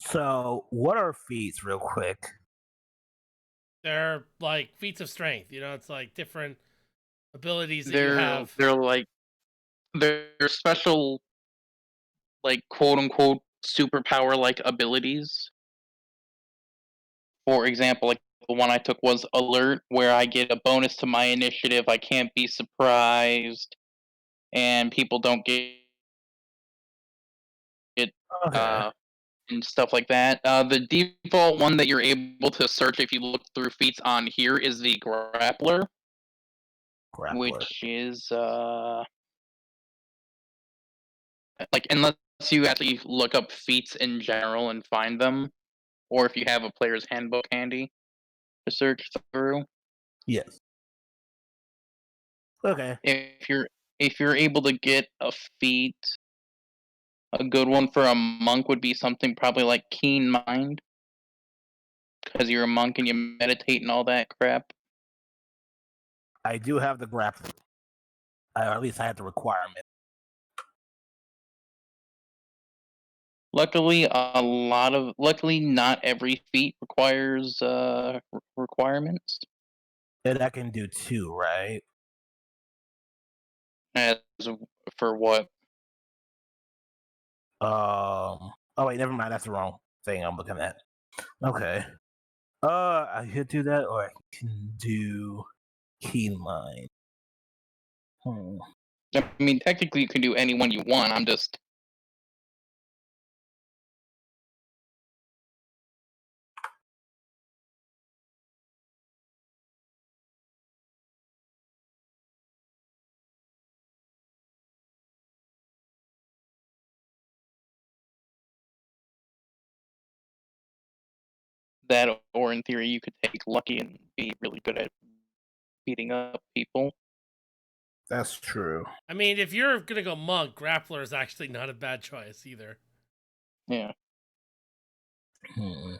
So, what are feats, real quick? They're like feats of strength. It's like different abilities that you They're have. they're like they're special, like, quote unquote superpower like abilities. For example, like the one I took was alert, where I get a bonus to my initiative. I can't be surprised, and people don't get Okay, uh and stuff like that. The default one that you're able to search if you look through feats on here is the grappler, grappler. which is like, unless you actually look up feats in general and find them, or if you have a player's handbook handy to search through. Yes. Okay. If you're able to get a feat, a good one for a monk would be something probably like keen mind, because you're a monk and you meditate and all that crap. I do have the grappler. Or at least I have the requirement. Luckily, not every feat requires requirements. And I can do two, right? As for what? Oh wait, never mind. That's the wrong thing I'm looking at. Okay. I could do that, or I can do keen line. Hmm. I mean, technically, you can do any one you want. I'm just that, or in theory, you could take lucky and be really good at beating up people. That's true. I mean, if you're gonna go monk, grappler is actually not a bad choice either. Yeah. Hmm.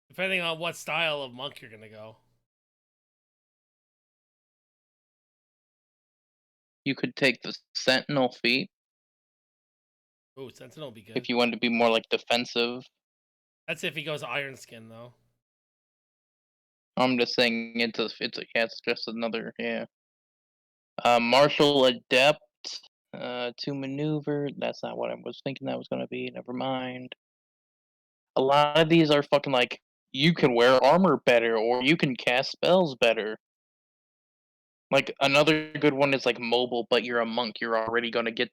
Depending on what style of monk you're gonna go. You could take the sentinel feat Ooh, sentinel would be good. if you wanted to be more like defensive. That's if he goes iron skin though. I'm just saying it's just another, yeah. Martial adept, to maneuver. That's not what I was thinking that was gonna be. Never mind. A lot of these are fucking like, you can wear armor better or you can cast spells better. Like, another good one is like mobile, but you're a monk. You're already gonna get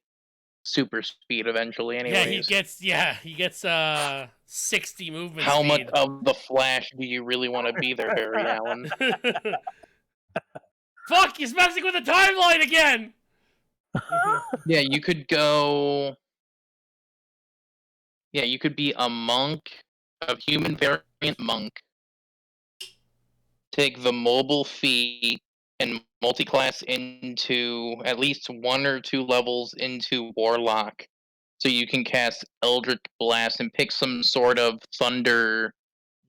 super speed eventually, Yeah, he anyways. gets 60 movement How much speed. of the Flash do you really want to be there, Barry Allen? Fuck, he's messing with the timeline again. Yeah, you could go. Yeah, you could be a monk, a human variant monk. Take the mobile feat and multi-class into at least one or two levels into Warlock, so you can cast Eldritch Blast and pick some sort of thunder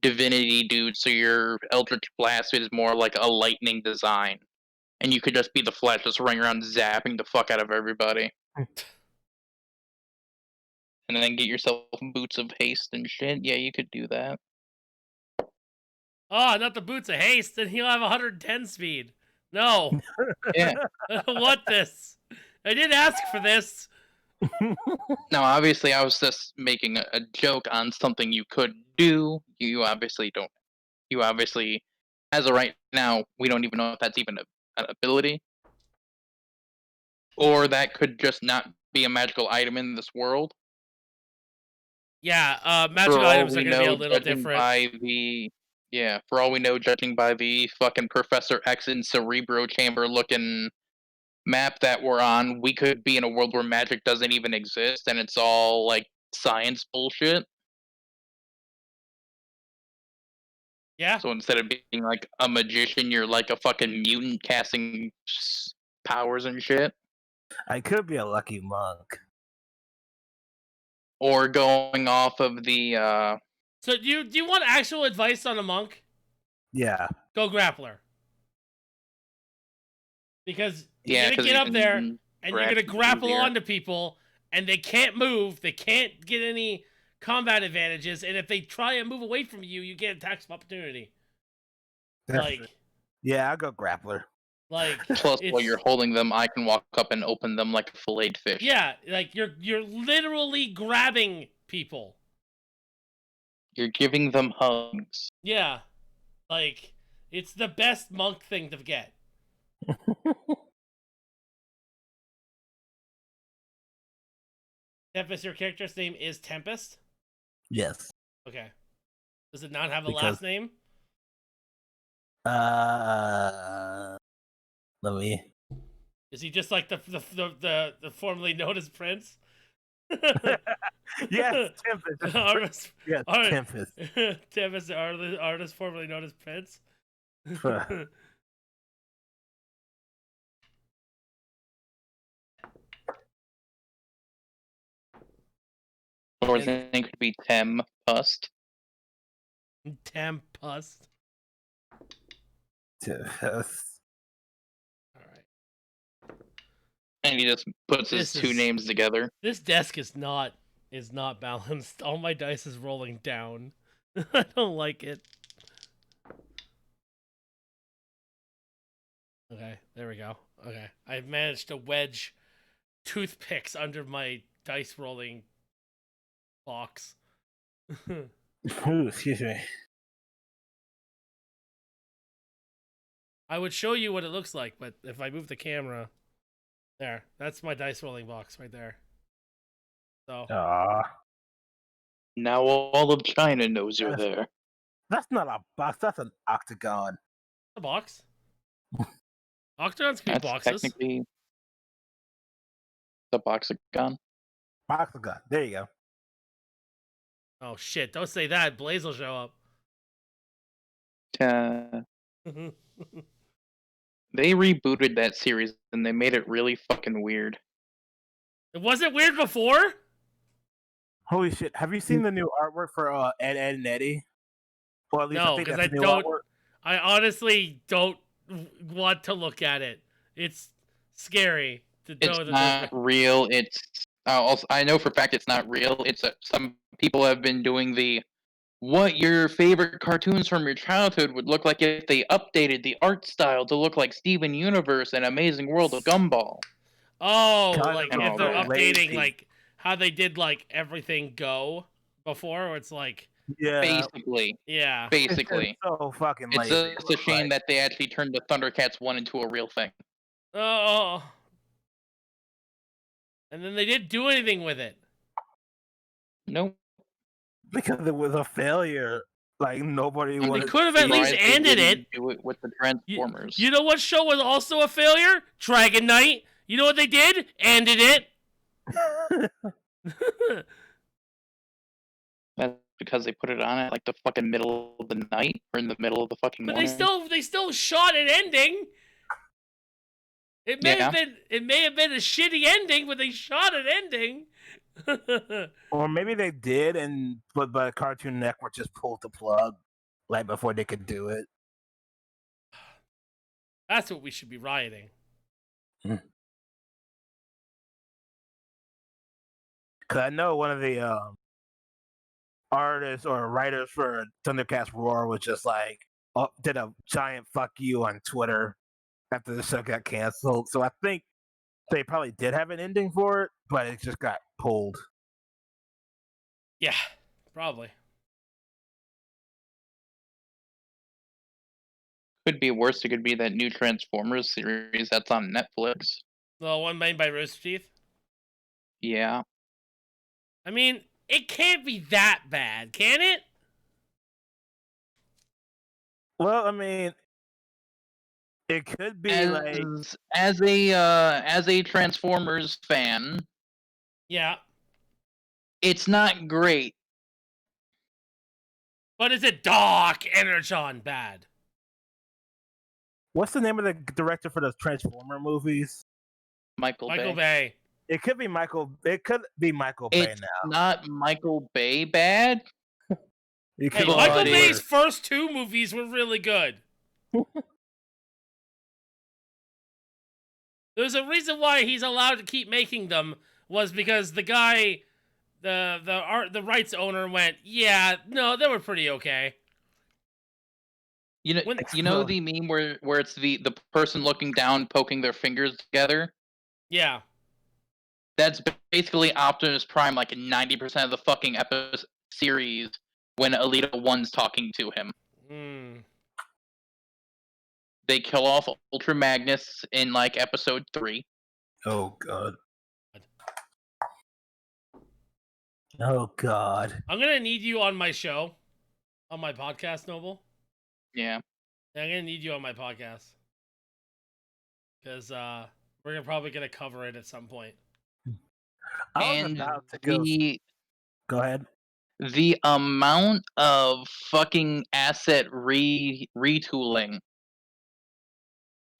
divinity dude. So your Eldritch Blast is more like a lightning design, and you could just be the Flash, just running around zapping the fuck out of everybody, and then get yourself boots of haste and shit. Yeah, you could do that. Oh, not the boots of haste. Then he'll have 110 speed. No, Yeah. I don't want this. I didn't ask for this. Now, obviously, I was just making a joke on something you could do. You obviously don't. You obviously, as of right now, we don't even know if that's even an ability, or that could just not be a magical item in this world. Yeah, magical For all items are we gonna be a know, little judging different. by the yeah, for all we know, judging by the fucking Professor X and Cerebro Chamber looking map that we're on, we could be in a world where magic doesn't even exist and it's all like science bullshit. Yeah, So instead of being like a magician, you're like a fucking mutant casting powers and shit. I could be a lucky monk. Or going off of the so do you want actual advice on a monk? Yeah. Go grappler. Because you're yeah, gonna because get you up there, can. and you're gonna grapple onto people, and they can't move. They can't get any combat advantages, and if they try and move away from you, you get attacks of opportunity. Yeah, I'll go grappler. Plus, while you're holding them, I can walk up and open them like a filleted fish. Yeah, like you're literally grabbing people. You're giving them hugs. Yeah, like it's the best monk thing to get. Tempest, your character's name is Tempest? Yes. Okay. Does it not have a last name? Let me. Is he just like the formerly known as Prince? Yes, Tempest. Yes, Tempest. Tempest, the artist formerly known as Prince. Or his name could be Tempest. Tempest. Tempest. Alright. And he just puts his two names together. This desk is not balanced. All my dice is rolling down. I don't like it. Okay, there we go. Okay. I've managed to wedge toothpicks under my dice rolling box. Ooh, excuse me. I would show you what it looks like, but if I move the camera, there, that's my dice rolling box right there. So. Now all of China knows you're there. That's not a box. That's an octagon. A box. Octagons can be boxes. Technically the boxagon. Boxagon. There you go. Oh shit! Don't say that. Blaze will show up. They rebooted that series and they made it really fucking weird. It wasn't weird before? Holy shit. Have you seen the new artwork for Ed, Edd and Eddy? Well, at least no, I think because that's I new don't. artwork. I honestly don't want to look at it. It's scary to know that it's not real. It's also, I know for a fact it's not real. It's some people have been doing the what your favorite cartoons from your childhood would look like if they updated the art style to look like Steven Universe and Amazing World of Gumball. Oh, like if they're updating like how they did like everything Go before, where it's like basically. It's so fucking lazy. It's a shame that they actually turned the Thundercats 1 into a real thing. Oh. And then they didn't do anything with it. Nope. Because it was a failure. Like nobody wanted. They could have at least ended it. Do it with the Transformers. You know what show was also a failure? Dragon Knight. You know what they did? Ended it. That's because they put it on at like the fucking middle of the night or in the middle of the fucking morning. But they still shot an ending. It may have been a shitty ending, but they shot an ending. Or maybe they did, but Cartoon Network just pulled the plug right before they could do it. That's what we should be rioting. Because I know one of the artists or writers for Thundercats Roar was just like did a giant fuck you on Twitter after the show got canceled. So I think they probably did have an ending for it, but it just got pulled. Yeah, probably. Could be worse. It could be that new Transformers series that's on Netflix. The one made by Rooster Teeth? Yeah. I mean, it can't be that bad, can it? Well, I mean, it could be as a Transformers fan. Yeah. It's not great. But is it Doc Energon bad? What's the name of the director for those Transformer movies? Michael Bay. It could be Michael. It could be Michael Bay now. Not Michael Bay bad. Hey, Michael Bay's first two movies were really good. There's a reason why he's allowed to keep making them, was because the guy, the rights owner went, yeah, no, they were pretty okay. You know, When, you know the meme where it's the person looking down, poking their fingers together. yeah. That's basically Optimus Prime, like 90% of the fucking series when Alita 1's talking to him. Mm. They kill off Ultra Magnus in like episode 3. Oh god. Oh god. I'm gonna need you on my show, on my podcast, Noble. Yeah. I'm gonna need you on my podcast because we're probably gonna cover it at some point. I was And about to go. Go ahead. the amount of fucking asset retooling.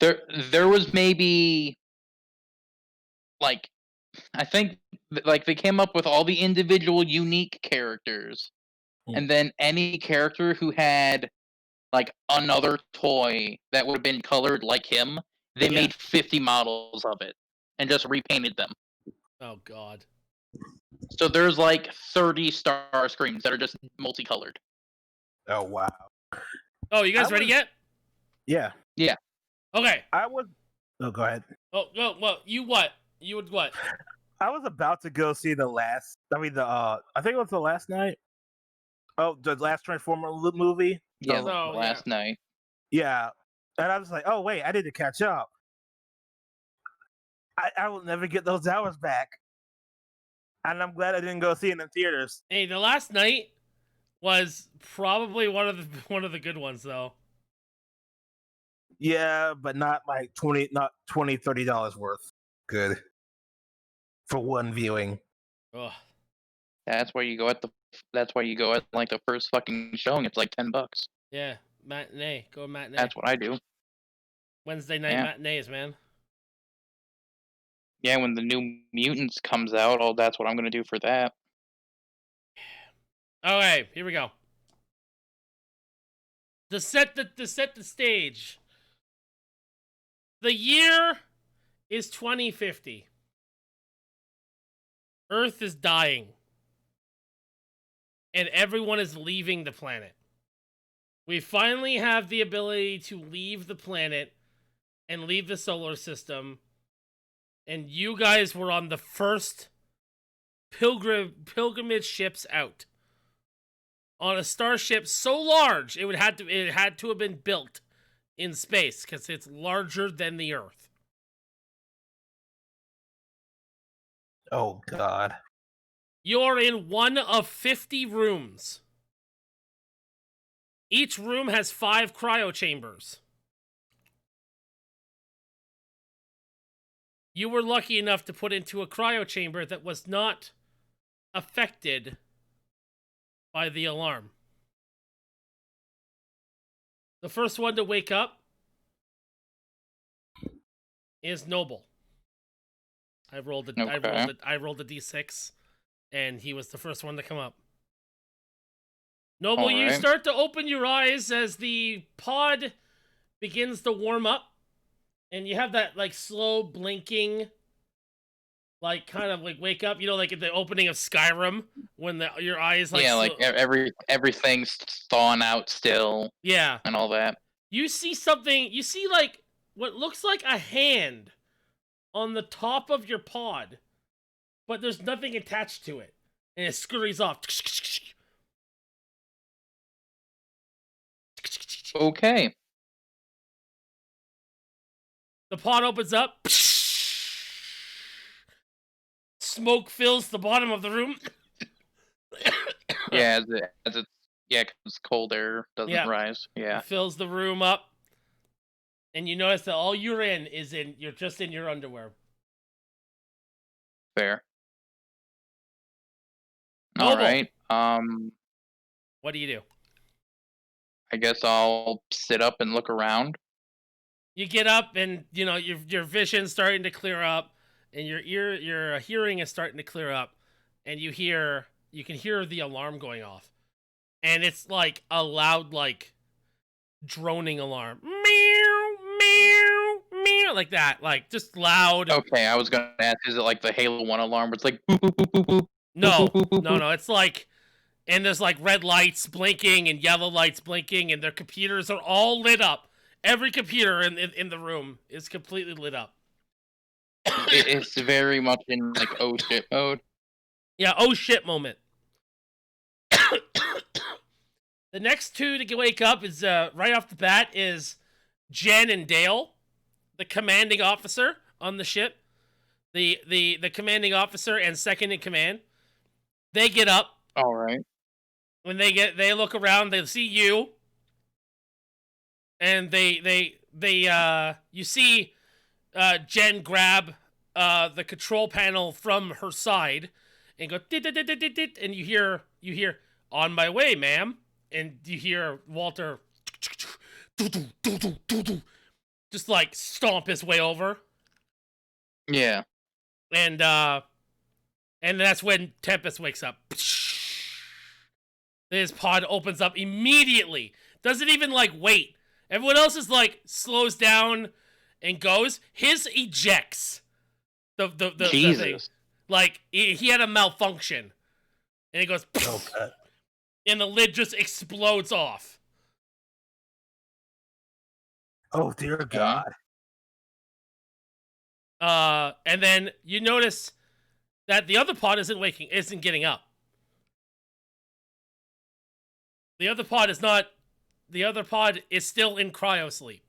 There was maybe like, I think like they came up with all the individual unique characters, and then any character who had like another toy that would have been colored like him, they made 50 models of it and just repainted them. Oh god. So there's like 30 star screens that are just multicolored. Oh wow. Oh, you guys ready yet? Yeah. Yeah. Okay. I was. Oh, go ahead. Oh, no, well, you what? You would what? I was about to go see the last. I mean, I think it was the last night. Oh, the last Transformer movie. Yeah, So, last night. Yeah, and I was like, oh wait, I need to catch up. I will never get those hours back, and I'm glad I didn't go see it in theaters. Hey, the last night was probably one of the good ones though. Yeah, but not like $20-$30 worth. Good for one viewing. Ugh. That's where you go at like the first fucking showing. It's like $10. Yeah, matinee. Go matinee. That's what I do. Wednesday night matinees, man. Yeah, when the New Mutants comes out, that's what I'm gonna do for that. Okay, here we go. To set the stage. The year is 2050. Earth is dying. And everyone is leaving the planet. We finally have the ability to leave the planet and leave the solar system. And you guys were on the first pilgrimage ships out. On a starship so large, it had to have been built in space because it's larger than the Earth. Oh god. You're in one of 50 rooms. Each room has 5 cryo chambers. You were lucky enough to put into a cryo chamber that was not affected by the alarm. The first one to wake up is Noble. I rolled a d6, and he was the first one to come up. Noble, you start to open your eyes as the pod begins to warm up, and you have that like slow blinking, like kind of like wake up. You know, like at the opening of Skyrim when your eyes like like everything's thawing out still. Yeah, and all that. You see something. You see like what looks like a hand on the top of your pod, but there's nothing attached to it, and it scurries off. Okay. The pod opens up. Smoke fills the bottom of the room. Yeah, as it's cold air doesn't rise. Yeah. It fills the room up. And you notice that all you're just in your underwear. Fair. Noble. All right. What do you do? I guess I'll sit up and look around. You get up, and you know your vision's starting to clear up, and your hearing is starting to clear up, and you can hear the alarm going off, and it's like a loud like droning alarm. Meow, meow, meow. Yeah, like that. Like, just loud. Okay, I was gonna ask, is it like the Halo 1 alarm where it's like boop, boop, boop, boop, boop, No. boop, boop, boop, boop? No, it's like... And there's, like, red lights blinking and yellow lights blinking, and their computers are all lit up. Every computer in the room is completely lit up. It's very much in, like, oh shit mode. Yeah, oh shit moment. The next two to wake up is, right off the bat, is Jen and Dale, the commanding officer on the ship. The commanding officer and second in command. They get up. Alright. When they look around, they see you. And you see Jen grab the control panel from her side and go dit, dit, dit, dit, dit, dit, and you hear on my way, ma'am, and you hear Walter just like stomp his way over, Yeah. and that's when Tempest wakes up. His pod opens up immediately. Doesn't even like wait. Everyone else is like slows down and goes. His ejects. The Jesus. thing. Like he had a malfunction, and it goes. Okay. And the lid just explodes off. Oh dear God. And then you notice that the other pod isn't getting up. The other pod is still in cryo sleep.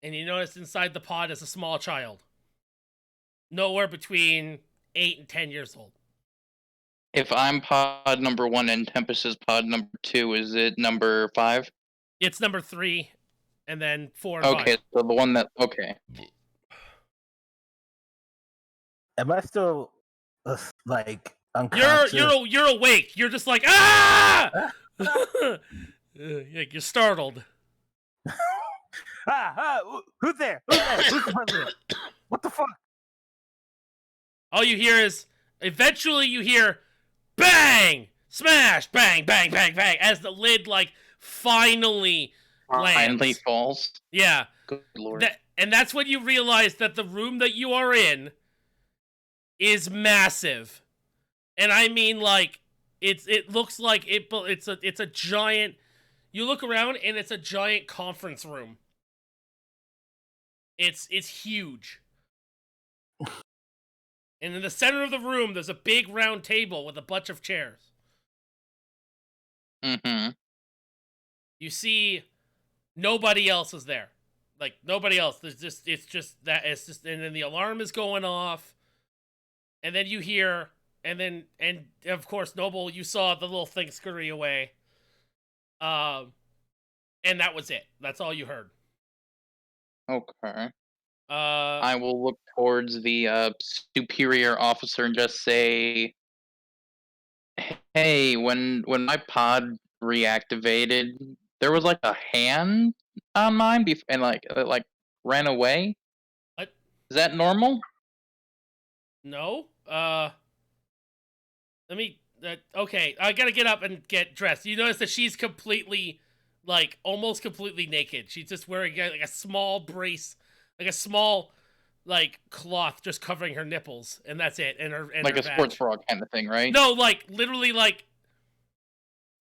And you notice inside the pod is a small child. Nowhere between 8 and 10 years old. If I'm pod number 1 and Tempest is pod number 2, is it number 5? It's number 3, and then 4 and 5. Okay, so the one that... Okay. Am I still like unconscious? You're awake. You're just like, ah! You're startled. Who's there? Who's the president? What the fuck? All you hear is, eventually you hear, bang! Smash! Bang, bang, bang, bang, as the lid, like, finally lands. Finally falls. Yeah. Good lord. And that's when you realize that the room that you are in is massive. And I mean, like, it looks like it's a giant... You look around, and it's a giant conference room. It's huge. And in the center of the room, there's a big round table with a bunch of chairs. Mm-hmm. You see, nobody else is there. Like, nobody else. And then the alarm is going off. And then you hear, and of course, Noble, you saw the little thing scurry away. And that was it. That's all you heard. Okay. I will look towards the superior officer and just say, "Hey, when my pod reactivated, there was like a hand on mine, and like ran away. What? Is that normal?" No. Let me. Okay, I gotta get up and get dressed. You notice that she's completely, like, almost completely naked. She's just wearing like a small brace. Like a small, like, cloth just covering her nipples, and that's it. And like her a sports bra kind of thing, right? No, like literally like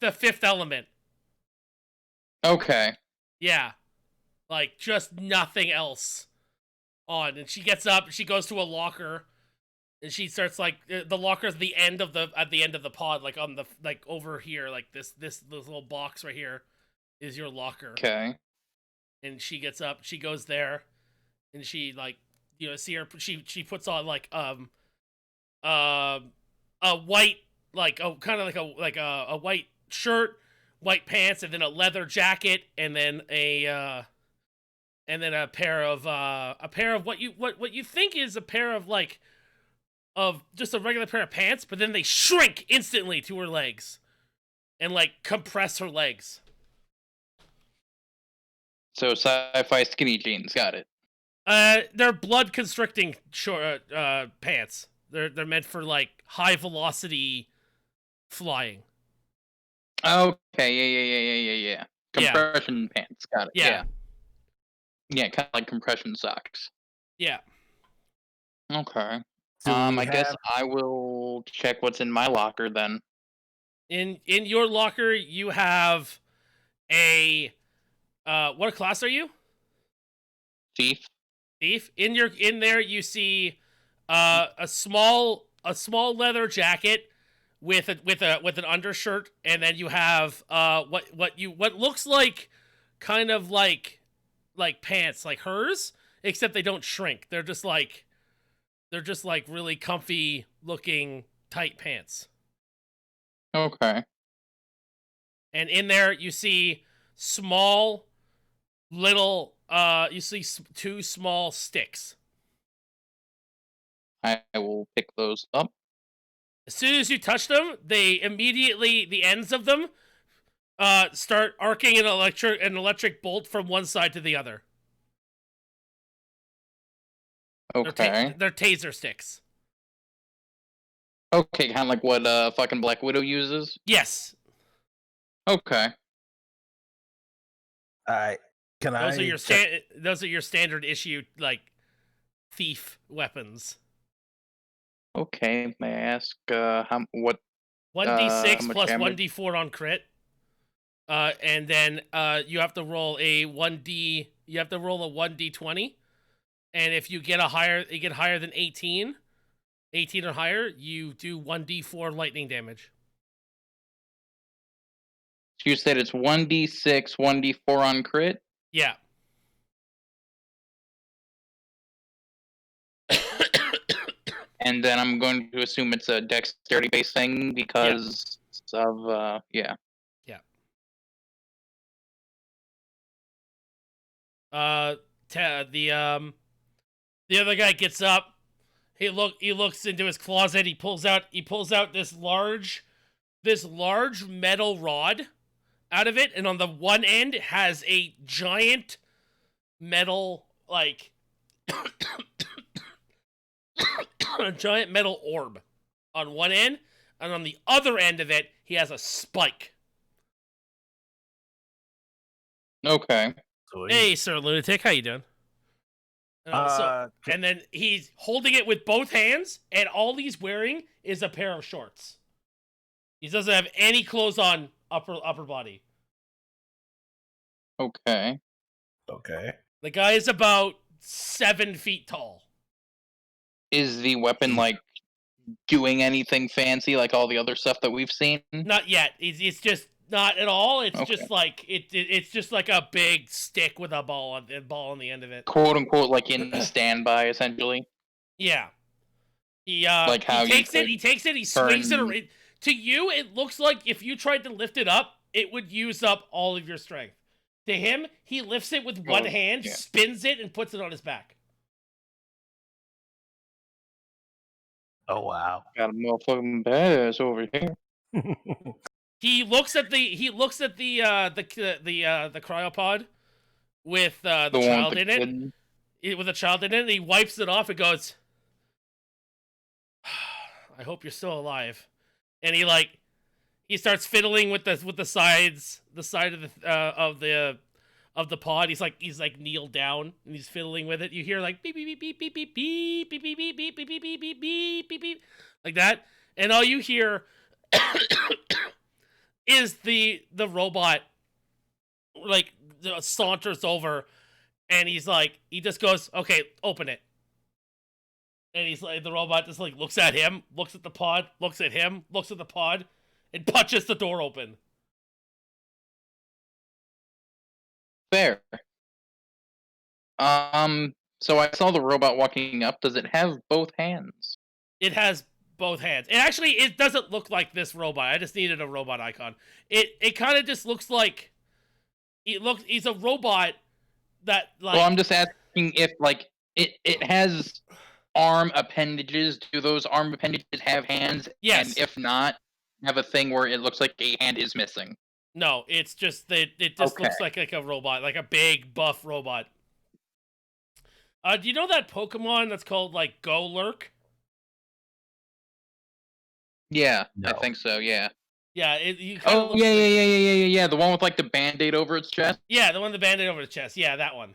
the Fifth Element. Okay. Yeah, like just nothing else on. And she gets up, she goes to a locker, and she starts like the locker's at the end of the pod, like on the over here, like this little box right here is your locker. Okay. And she gets up, she goes there. And she, like, you know, see her. She puts on like a white, like a kind of like a white shirt, white pants, and then a leather jacket, and then a pair of what you think is a pair of like of just a regular pair of pants, but then they shrink instantly to her legs, and like compress her legs. So sci-fi skinny jeans, got it. They're blood constricting short pants. They're meant for like high velocity flying. Okay, yeah. Yeah. Compression pants. Got it. Yeah. Yeah, kind of like compression socks. Yeah. Okay. Do we I guess have- I will check what's in my locker then. In your locker, you have a what class are you? Thief. Thief. In there, you see a small leather jacket with an undershirt, and then you have what looks like kind of like pants like hers, except they don't shrink. They're just like really comfy looking tight pants. Okay. And in there you see small little you see two small sticks. I will pick those up. As soon as you touch them, they immediately, the ends of them start arcing an electric bolt from one side to the other. Okay. They're taser sticks. Okay, kind of like what fucking Black Widow uses. Yes. Okay. Can Those I? are your those are your standard issue like thief weapons. Okay. May I ask what 1d6 much plus damage? 1d4 on crit. And then you have to roll a 1d. You have to roll a 1d20, and if you get higher than 18 or higher, you do 1d4 lightning damage. So you said it's 1d6, 1d4 on crit? Yeah. And then I'm going to assume it's a dexterity based thing because of yeah. Yeah. The other guy gets up. He looks into his closet. He pulls out this large metal rod out of it, and on the one end has a giant metal like a giant metal orb on one end, and on the other end of it, he has a spike. Okay. Sweet. Hey, Sir Lunatic, how you doing? And then he's holding it with both hands, and all he's wearing is a pair of shorts. He doesn't have any clothes on upper body. Okay. Okay. The guy is about 7 feet tall. Is the weapon like doing anything fancy like all the other stuff that we've seen? Not yet. It's just not at all. It's Okay. just like it's just like a big stick with a ball on the end of it. Quote unquote like in standby essentially. Yeah. He Like how he takes it. He takes it. He swings it turn- around. To you, it looks like if you tried to lift it up, it would use up all of your strength. To him, he lifts it with one hand, yeah. spins it, and puts it on his back. Oh wow. Got a motherfucking badass over here. He looks at the cryopod with the The one child with in the it. kid. With a child in it, and he wipes it off and goes, I hope you're still alive. And he starts fiddling with the side of the pod. He's like kneeled down and he's fiddling with it. You hear like beep beep beep beep beep beep beep beep beep beep beep beep beep beep beep beep beep like that, and all you hear is the robot like saunters over, and he just goes, okay, open it. And he's like, the robot just like looks at him, looks at the pod, looks at him, looks at the pod, and punches the door open. Fair. So I saw the robot walking up. Does it have both hands? It has both hands. It doesn't look like this robot. I just needed a robot icon. It kind of just looks like he's a robot that like. Well, I'm just asking if like it has arm appendages. Do those arm appendages have hands? Yes. And if not, have a thing where it looks like a hand is missing. No, it's just that it just looks like a robot, like a big buff robot. Do you know that Pokemon that's called like Golurk? Yeah, No. I think so. Yeah. Yeah, you kind of Oh looks yeah, like, yeah. The one with like the band-aid over its chest. yeah, the one with the bandit over the chest. Yeah, that one.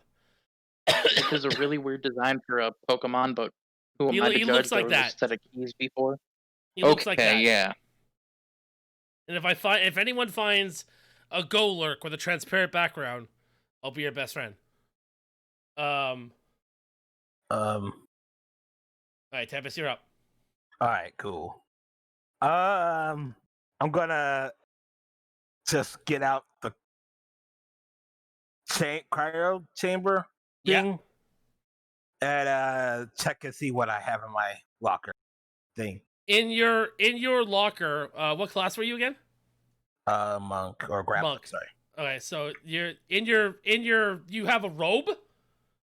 Which is a really weird design for a Pokemon, but who am I to He judge? looks There like was a that. set of keys before. He looks like Okay, that. yeah. And if anyone finds a Golurk with a transparent background, I'll be your best friend. Um. All right, Tempest, you're up. All right. Cool. I'm gonna just get out the cryo chamber Yeah. thing and check and see what I have in my locker thing. In your locker, what class were you again? Monk or grappler. Monk. Sorry. Okay, so you're in your you have a robe,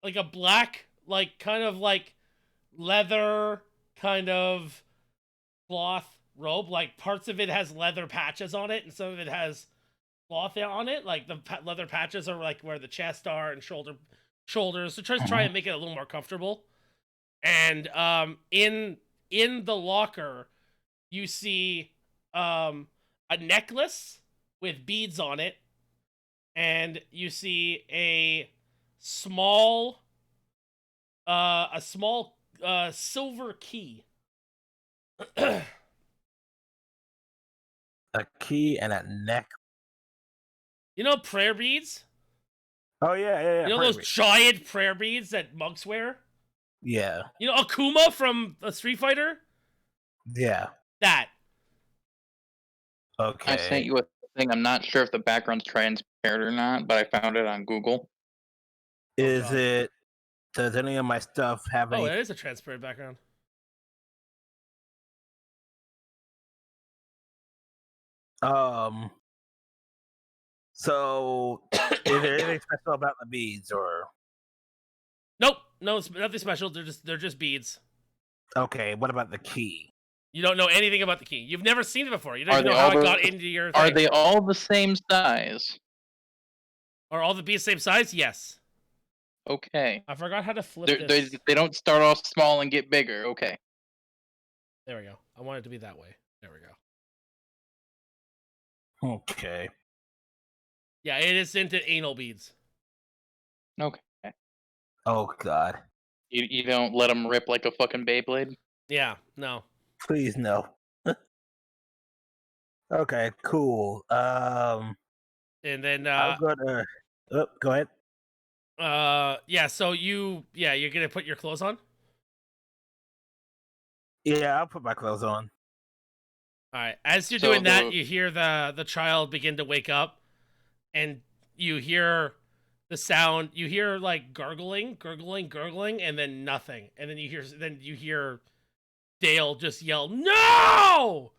like a black, like kind of like leather kind of cloth robe. Like parts of it has leather patches on it, and some of it has cloth on it. Like the leather patches are like where the chest are and shoulders. So just try and make it a little more comfortable. And in the locker, you see a necklace with beads on it, and you see a small silver key. A key and a neck. You know prayer beads? Oh yeah. You know those giant prayer beads that monks wear? Yeah. You know Akuma from Street Fighter? Yeah. That. Okay. I sent you a thing. I'm not sure if the background's transparent or not, but I found it on Google. Is it? Does any of my stuff have Oh, any? it is a transparent background. So, is there anything special about the beads, or? Nope, no, it's nothing special. They're just beads. Okay. What about the key? You don't know anything about the key. You've never seen it before. You don't Are even they know how all it got the- into your Are thing. they all the same size? Are all the beads same size? Yes. Okay. I forgot how to flip They this. they don't start off small and get bigger. Okay. There we go. I want it to be that way. There we go. Okay. Yeah, it is into anal beads. Okay. Oh God. You don't let them rip like a fucking Beyblade? Yeah, no. Please no. Okay. Cool. And then I'm gonna. Oh, go ahead. yeah, so you're gonna put your clothes on? Yeah, I'll put my clothes on. Alright. As you're So doing that, you hear the child begin to wake up, and you hear the sound, you hear like gurgling, and then nothing. And then you hear Dale just yell, "No!"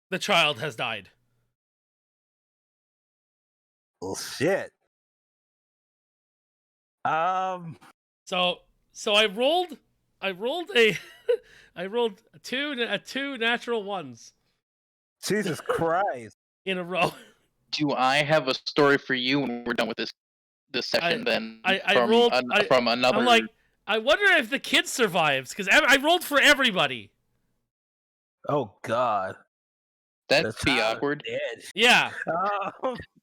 The child has died. Well, shit. So I rolled a I rolled two natural ones Jesus Christ. in a row. Do I have a story for you when we're done with this session? Then from another. I'm like, I wonder if the kid survives because I rolled for everybody. Oh God. That'd The be child is awkward. dead. Yeah,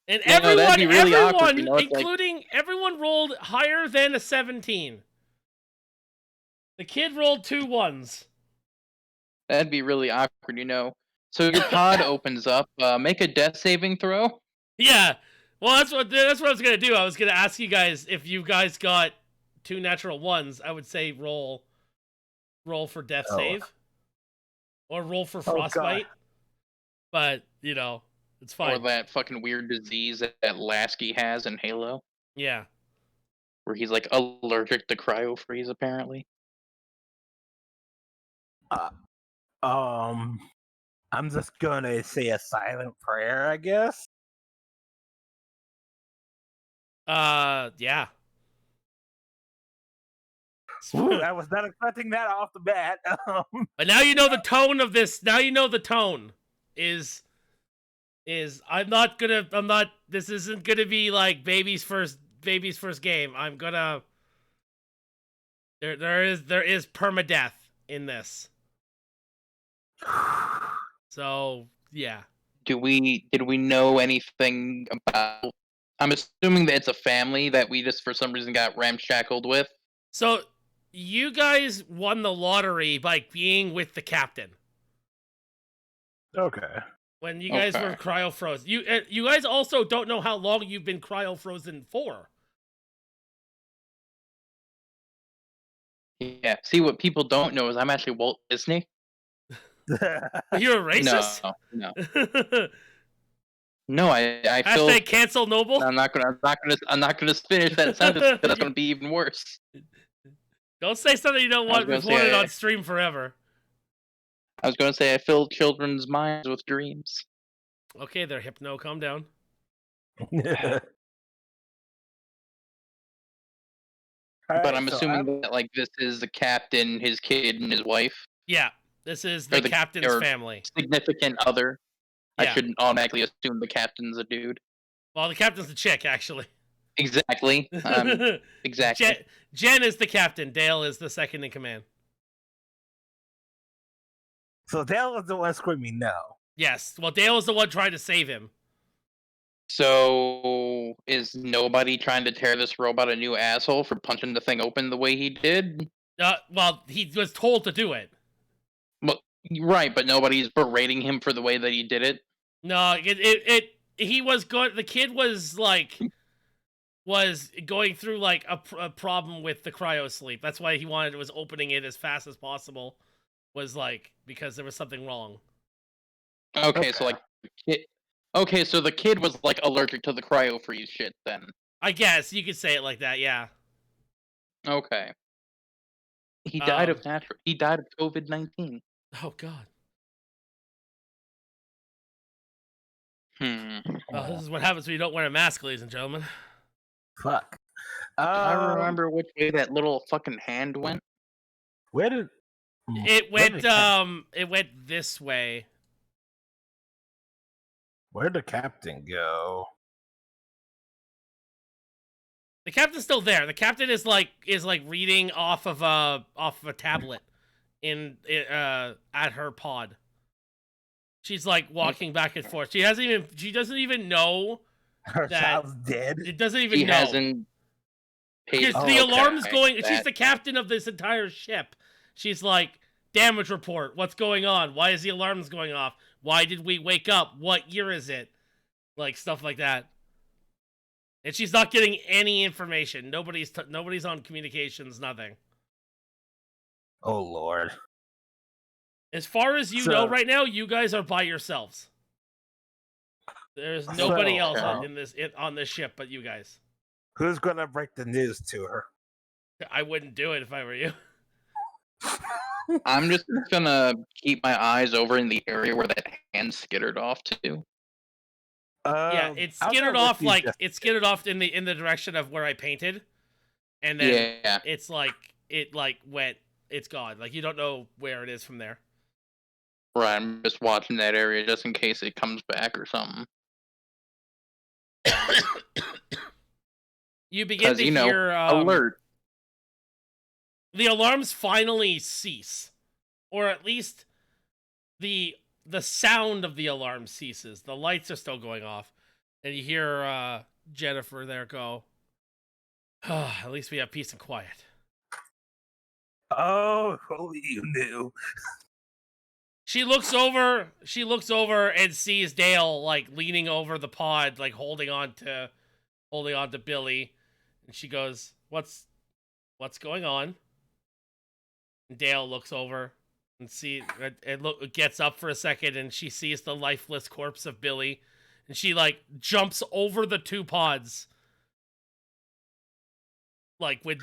and Yeah, no, that'd be really awkward, you know, it's like- including everyone, rolled higher than a 17. The kid rolled 2 1s. That'd be really awkward, you know. So your pod opens up. Make a death saving throw. Yeah. Well, that's what I was gonna do. I was gonna ask you guys if you guys got 2 natural 1s. I would say roll for death save, or roll for frostbite. But you know, it's fine. Or that fucking weird disease that Lasky has in Halo, Yeah. where he's like allergic to cryo freeze, apparently. I'm just gonna say a silent prayer, I guess. Yeah. Ooh, I was not expecting that off the bat. But now you know the tone of this. Now you know the tone is this isn't gonna be like baby's first game. I'm gonna there is permadeath in this. So yeah. did we know anything about? I'm assuming that it's a family that we just for some reason got ramshackled with. So you guys won the lottery by being with the captain Okay. when you guys were Okay. cryo frozen. You guys also don't know how long you've been cryo frozen for. Yeah. See, what people don't know is I'm actually Walt Disney. You're a racist. No. I feel Hashtag cancel Noble. I'm not gonna finish that sentence because that's gonna be even worse. Don't say something you don't want reported on stream forever. I was gonna say I fill children's minds with dreams. Okay, there, Hypno, calm down. But I'm assuming that like this is the captain, his kid, and his wife. Yeah, this is the captain's family. Significant other. Yeah. I shouldn't automatically assume the captain's a dude. Well, the captain's a chick, actually. Exactly. Exactly. Jen is the captain. Dale is the second in command. So Dale was the one screaming no. Yes. Well, Dale is the one trying to save him. So is nobody trying to tear this robot a new asshole for punching the thing open the way he did? Well, he was told to do it. Well, right, but nobody's berating him for the way that he did it. No, he was good. The kid was like, was going through like a problem with the cryo sleep. That's why he was opening it as fast as possible. Was like because there was something wrong. Okay. So like, okay, so the kid was like allergic to the cryo freeze shit then. I guess you could say it like that. Yeah. Okay. He died of He died of COVID-19. Oh God. Well, this is what happens when you don't wear a mask, ladies and gentlemen. Fuck. I remember which way that little fucking hand went. Where did it went? It went this way. Where'd the captain go? The captain's still there. The captain is like reading off of a tablet at her pod. She's like walking back and forth. She doesn't even know her child's dead. It doesn't even He know. Hasn't paid. Because the alarm's going. She's the captain of this entire ship. She's like, damage report. What's going on? Why is the alarms going off? Why did we wake up? What year is it? Like stuff like that. And she's not getting any information. Nobody's on communications. Nothing. Oh Lord. As far as you know right now, you guys are by yourselves. There's nobody else on this ship but you guys. Who's gonna break the news to her? I wouldn't do it if I were you. I'm just gonna keep my eyes over in the area where that hand skittered off to. Yeah, it skittered off it skittered off in the direction of where I painted, and then it's like it went. It's gone. Like you don't know where it is from there. Right, I'm just watching that area just in case it comes back or something. You begin to hear alert. The alarms finally cease, or at least the sound of the alarm ceases. The lights are still going off, and you hear Jennifer there go, at least we have peace and quiet. Oh, only you knew. She looks over and sees Dale like leaning over the pod, like holding on to Billy, and she goes, What's going on? And Dale looks over and gets up for a second, and she sees the lifeless corpse of Billy, and she like jumps over the two pods, like it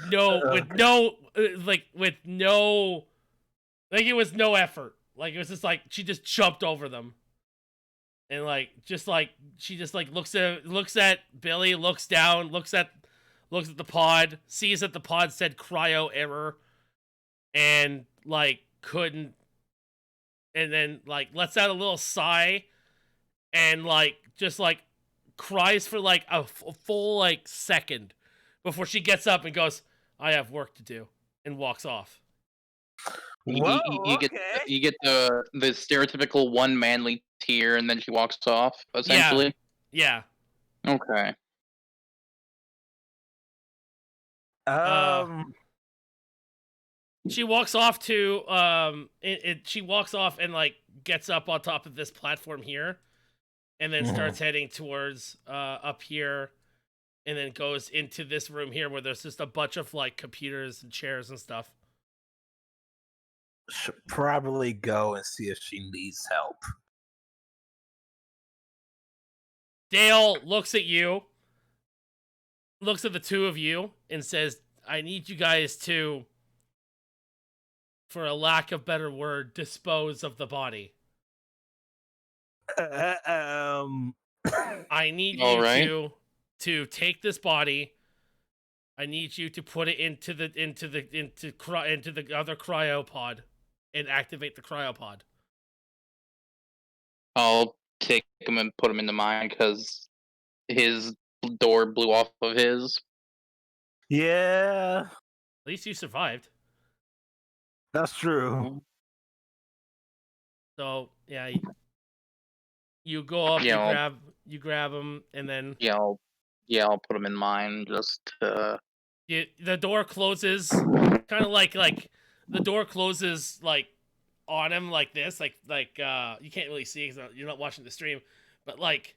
was no effort. Like it was just like she just jumped over them, and she looks at Billy, looks down, looks at the pod, sees that the pod said cryo error, and couldn't, and then lets out a little sigh, and just cries for a full second before she gets up and goes, "I have work to do," and walks off. You get the stereotypical one manly here, and then she walks off, essentially? Yeah. Okay. She walks off to she walks off and like gets up on top of this platform here, and then starts heading towards up here, and then goes into this room here where there's just a bunch of like computers and chairs and stuff. Should probably go and see if she needs help. Dale looks at you, looks at the two of you, and says, "I need you guys to, for a lack of better word, dispose of the body. I need you to take this body. I need you to put it into the other cryopod and activate the cryopod." I'll take him and put him into mine because his door blew off of his. Yeah, At least you survived. that's true. So yeah, you go up, you grab him, and then I'll put him in mine just to... the door closes, kind of like the door closes like on him like this, like you can't really see because you're not watching the stream, but like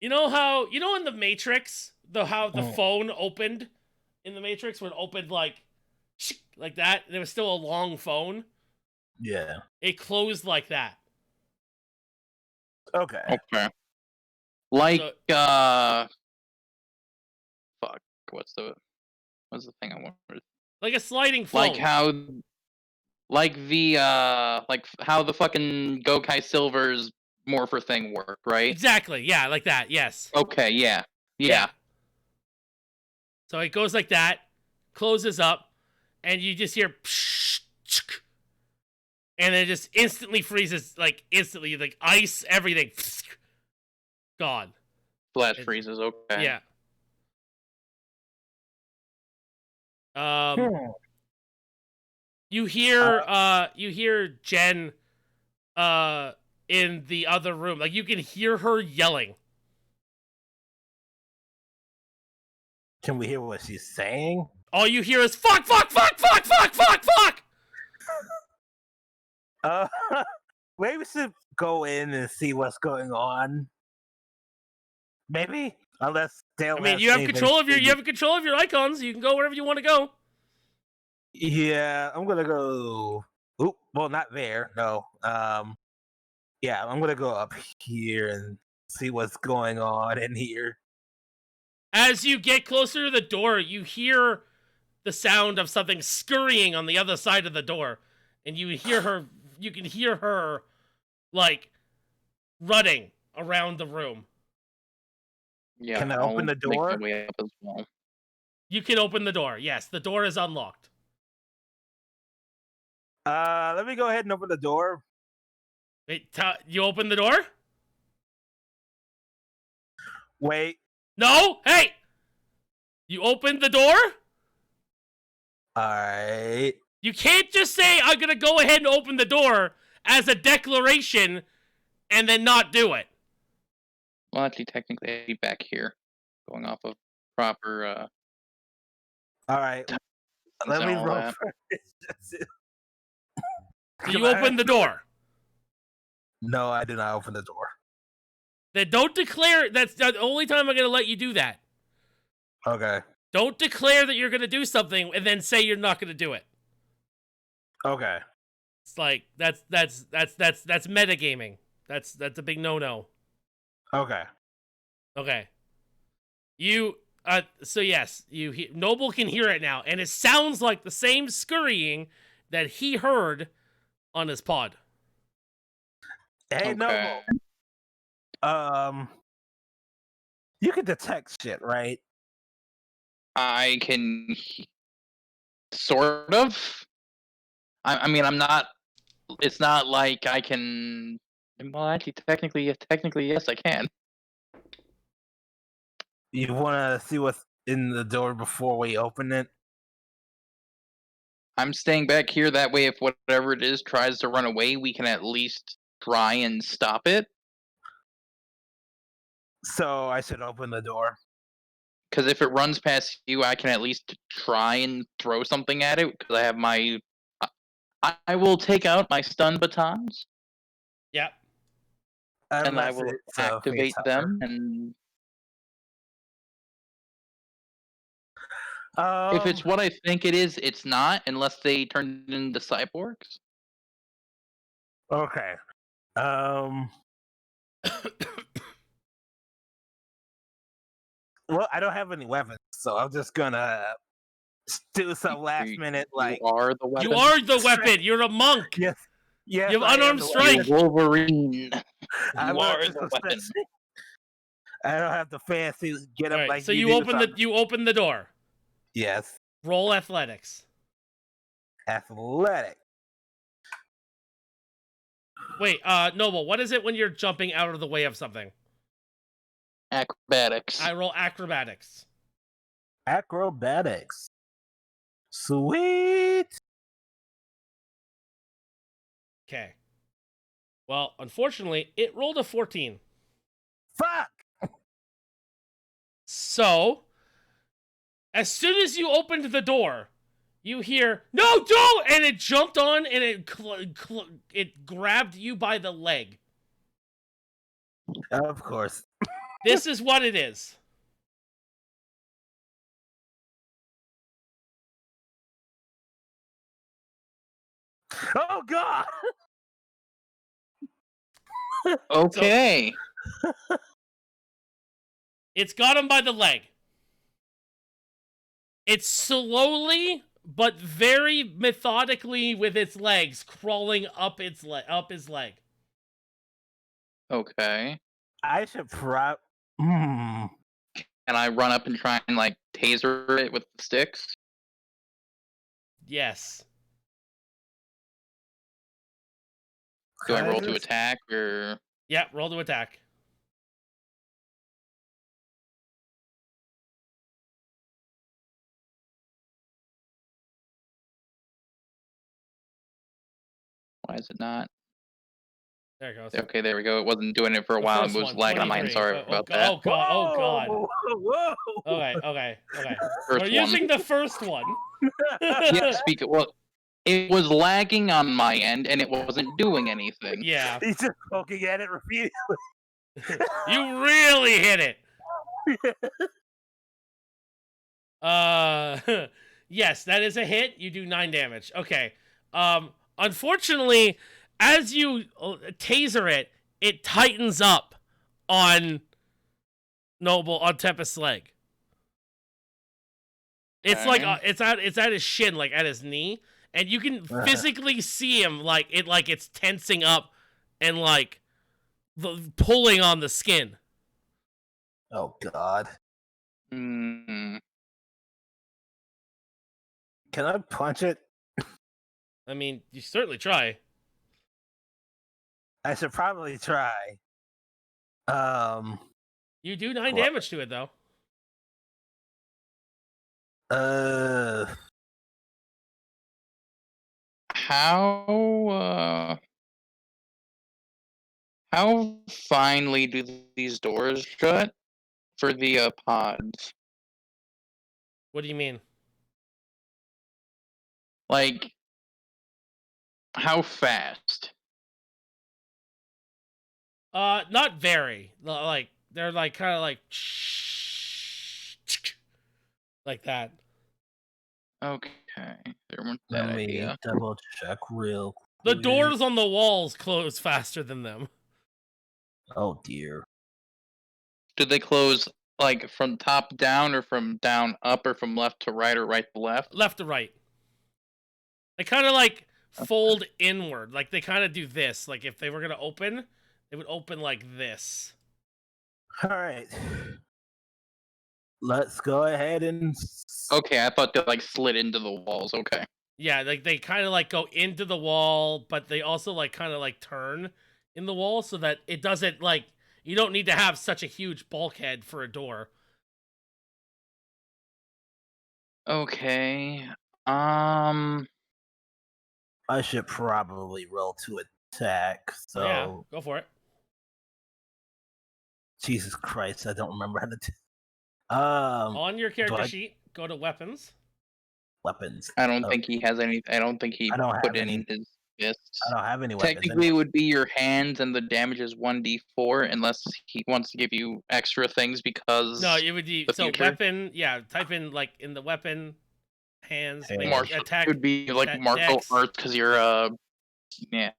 you know in the Matrix how the phone opened in the Matrix when it opened like that, and it was still a long phone. Yeah. It closed like that. Okay. Like fuck. What's the thing I wanted? Like a sliding phone. Like how the fucking Gokai Silver's morpher thing worked, right? Exactly. Yeah, like that. Yes. Okay. Yeah. So it goes like that, closes up, and you just hear, and it just instantly freezes, like instantly, like ice, everything, gone. Flash freezes. Okay. Yeah. You hear Jen in the other room. Like you can hear her yelling. Can we hear what she's saying? All you hear is fuck, fuck, fuck, fuck, fuck, fuck, fuck. Maybe we should go in and see what's going on. Maybe, unless Dale. I mean, you have control of your icons. You can go wherever you want to go. Yeah, I'm gonna go. Oop, well, not there. No. Yeah, I'm gonna go up here and see what's going on in here. As you get closer to the door, you hear the sound of something scurrying on the other side of the door, and you can hear her like running around the room. Yeah. Can I open the door? Make my way up as well. You can open the door. Yes, the door is unlocked. Let me go ahead and open the door. Wait, you open the door? Wait. No! Hey! You opened the door? Alright. You can't just say, I'm gonna go ahead and open the door as a declaration and then not do it. Well, actually, technically, I'd be back here, going off of proper. Alright. Let me roll that. Do you open the door? No, I did not open the door. Then don't declare. That's the only time I'm gonna let you do that. Okay. Don't declare that you're gonna do something and then say you're not gonna do it. Okay. It's like that's metagaming. That's a big no-no. Okay. Okay. You so yes, Noble can hear it now, and it sounds like the same scurrying that he heard on his pod. Hey, Noble. You can detect shit, right? I can sort of. I mean, I'm not. It's not like I can. Well, actually, technically, yes, I can. You want to see what's in the door before we open it? I'm staying back here. That way, if whatever it is tries to run away, we can at least try and stop it. So I should open the door. Because if it runs past you, I can at least try and throw something at it. Because I have my, I will take out my stun batons Yep. and I Unless will it's activate face them. And hugger. if it's what I think it is, it's not, unless they turn into cyborgs. Okay. Well, I don't have any weapons, so I'm just gonna do some last minute You like. are the weapon. You are the weapon. You're a monk. Yes. Yes. You have I am unarmed the strike. You Wolverine. I'm You not are just the a weapon. special- I don't have the fancy get All up right. like So you you do, open so the door. Yes. Roll athletics. Athletic. Wait, Noble, what is it when you're jumping out of the way of something? Acrobatics. I roll acrobatics. Acrobatics. Sweet. Okay. Well, unfortunately, it rolled a 14. Fuck. So, as soon as you opened the door, you hear, "No, don't!" And it jumped on and it grabbed you by the leg. Of course. This is what it is. Oh God. Okay. It's got him by the leg. It's slowly but very methodically with its legs crawling up his leg. Okay. I should And I run up and try and like taser it with the sticks. Yes. Do I roll to just- attack or? Yeah, roll to attack. Why is it not? There it goes. Okay, there we go. It wasn't doing it for a The while. It first was one, lagging on mine. 23. Sorry about that. Oh god, oh god. Whoa. Okay. First We're using one. the first one. Yeah, speak it. Well, it was lagging on my end, and it wasn't doing anything. Yeah. He's just poking at it repeatedly. You really hit it. Yes, that is a hit. You do 9 damage. Okay. Unfortunately, as you taser it, it tightens up on Tempest's leg. It's like it's at his shin, like at his knee, and you can physically see him like it's tensing up and like pulling on the skin. Oh God. Mm. Can I punch it? I mean, you certainly try. I should probably try. You do 9 What? damage to it though. How finely do these doors shut for the pods? What do you mean? Like, how fast? Not very. Like they're like kind of like that. Okay, there went Let that me idea. double check real The quick. doors on the walls close faster than them. Oh dear. Do they close like from top down, or from down up, or from left to right, or right to left? Left to right. They kind of like fold inward. Like they kind of do this. Like if they were gonna open, they would open like this. All right. Let's go ahead and. Okay, I thought they like slid into the walls. Okay. Yeah, like they kind of like go into the wall, but they also like kind of like turn in the wall so that it doesn't like you don't need to have such a huge bulkhead for a door. Okay. I should probably roll to attack. Oh, yeah, So go for it. Jesus Christ, I don't remember how to. On your do character I sheet, go to weapons. weapons? I don't Oh, think he has any. I don't think he I don't put have any. in his I fists. don't have any weapons. Technically, it would be your hands, and the damage is 1d4, unless he wants to give you extra things because No, it would be the so future. weapon. Yeah, type in like in the weapon hands, make Martial attack, would be like martial dex, arts because you're yeah,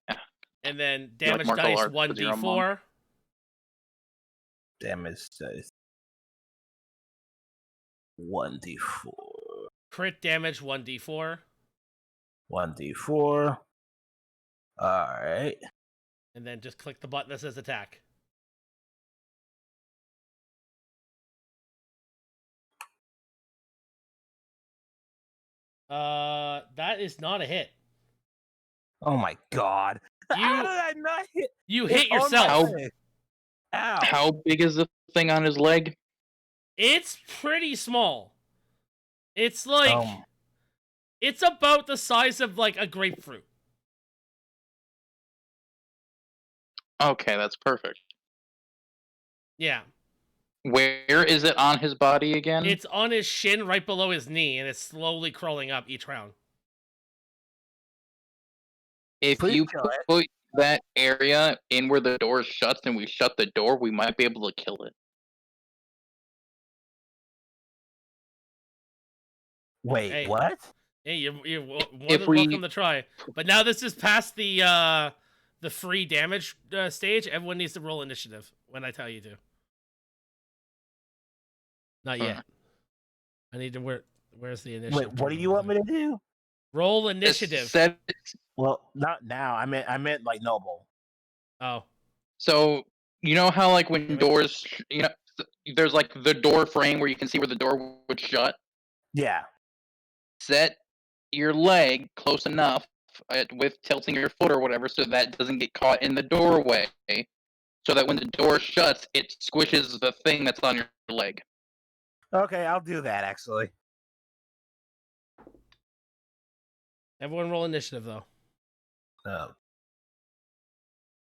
and then you like damage martial dice arts 'cause you're a monk. 1d4. damage dice 1d4. Crit damage 1d4. 1d4. All right. And then just click the button that says attack. That is not a hit. Oh my God! How You did I not hit? you It's hit on my yourself. leg. Ow! How big is the thing on his leg? It's pretty small. It's like Um, it's about the size of like a grapefruit. Okay, that's perfect. Yeah. Where is it on his body again? It's on his shin right below his knee, and it's slowly crawling up each round. If Please you kill it. put that area in where the door shuts and we shut the door, we might be able to kill it. Wait, Hey. what? Hey, you're more If than we- welcome to try. But now this is past the free damage stage. Everyone needs to roll initiative when I tell you to. Not yet. I need to where's the initiative? Wait, what do you want me to do? Roll It initiative. said- Well, not now. I meant like noble. Oh. So you know how like when doors, there's like the door frame where you can see where the door would shut. Yeah. Set your leg close enough with tilting your foot or whatever, so that doesn't get caught in the doorway. So that when the door shuts, it squishes the thing that's on your leg. Okay, I'll do that actually. Everyone roll initiative though.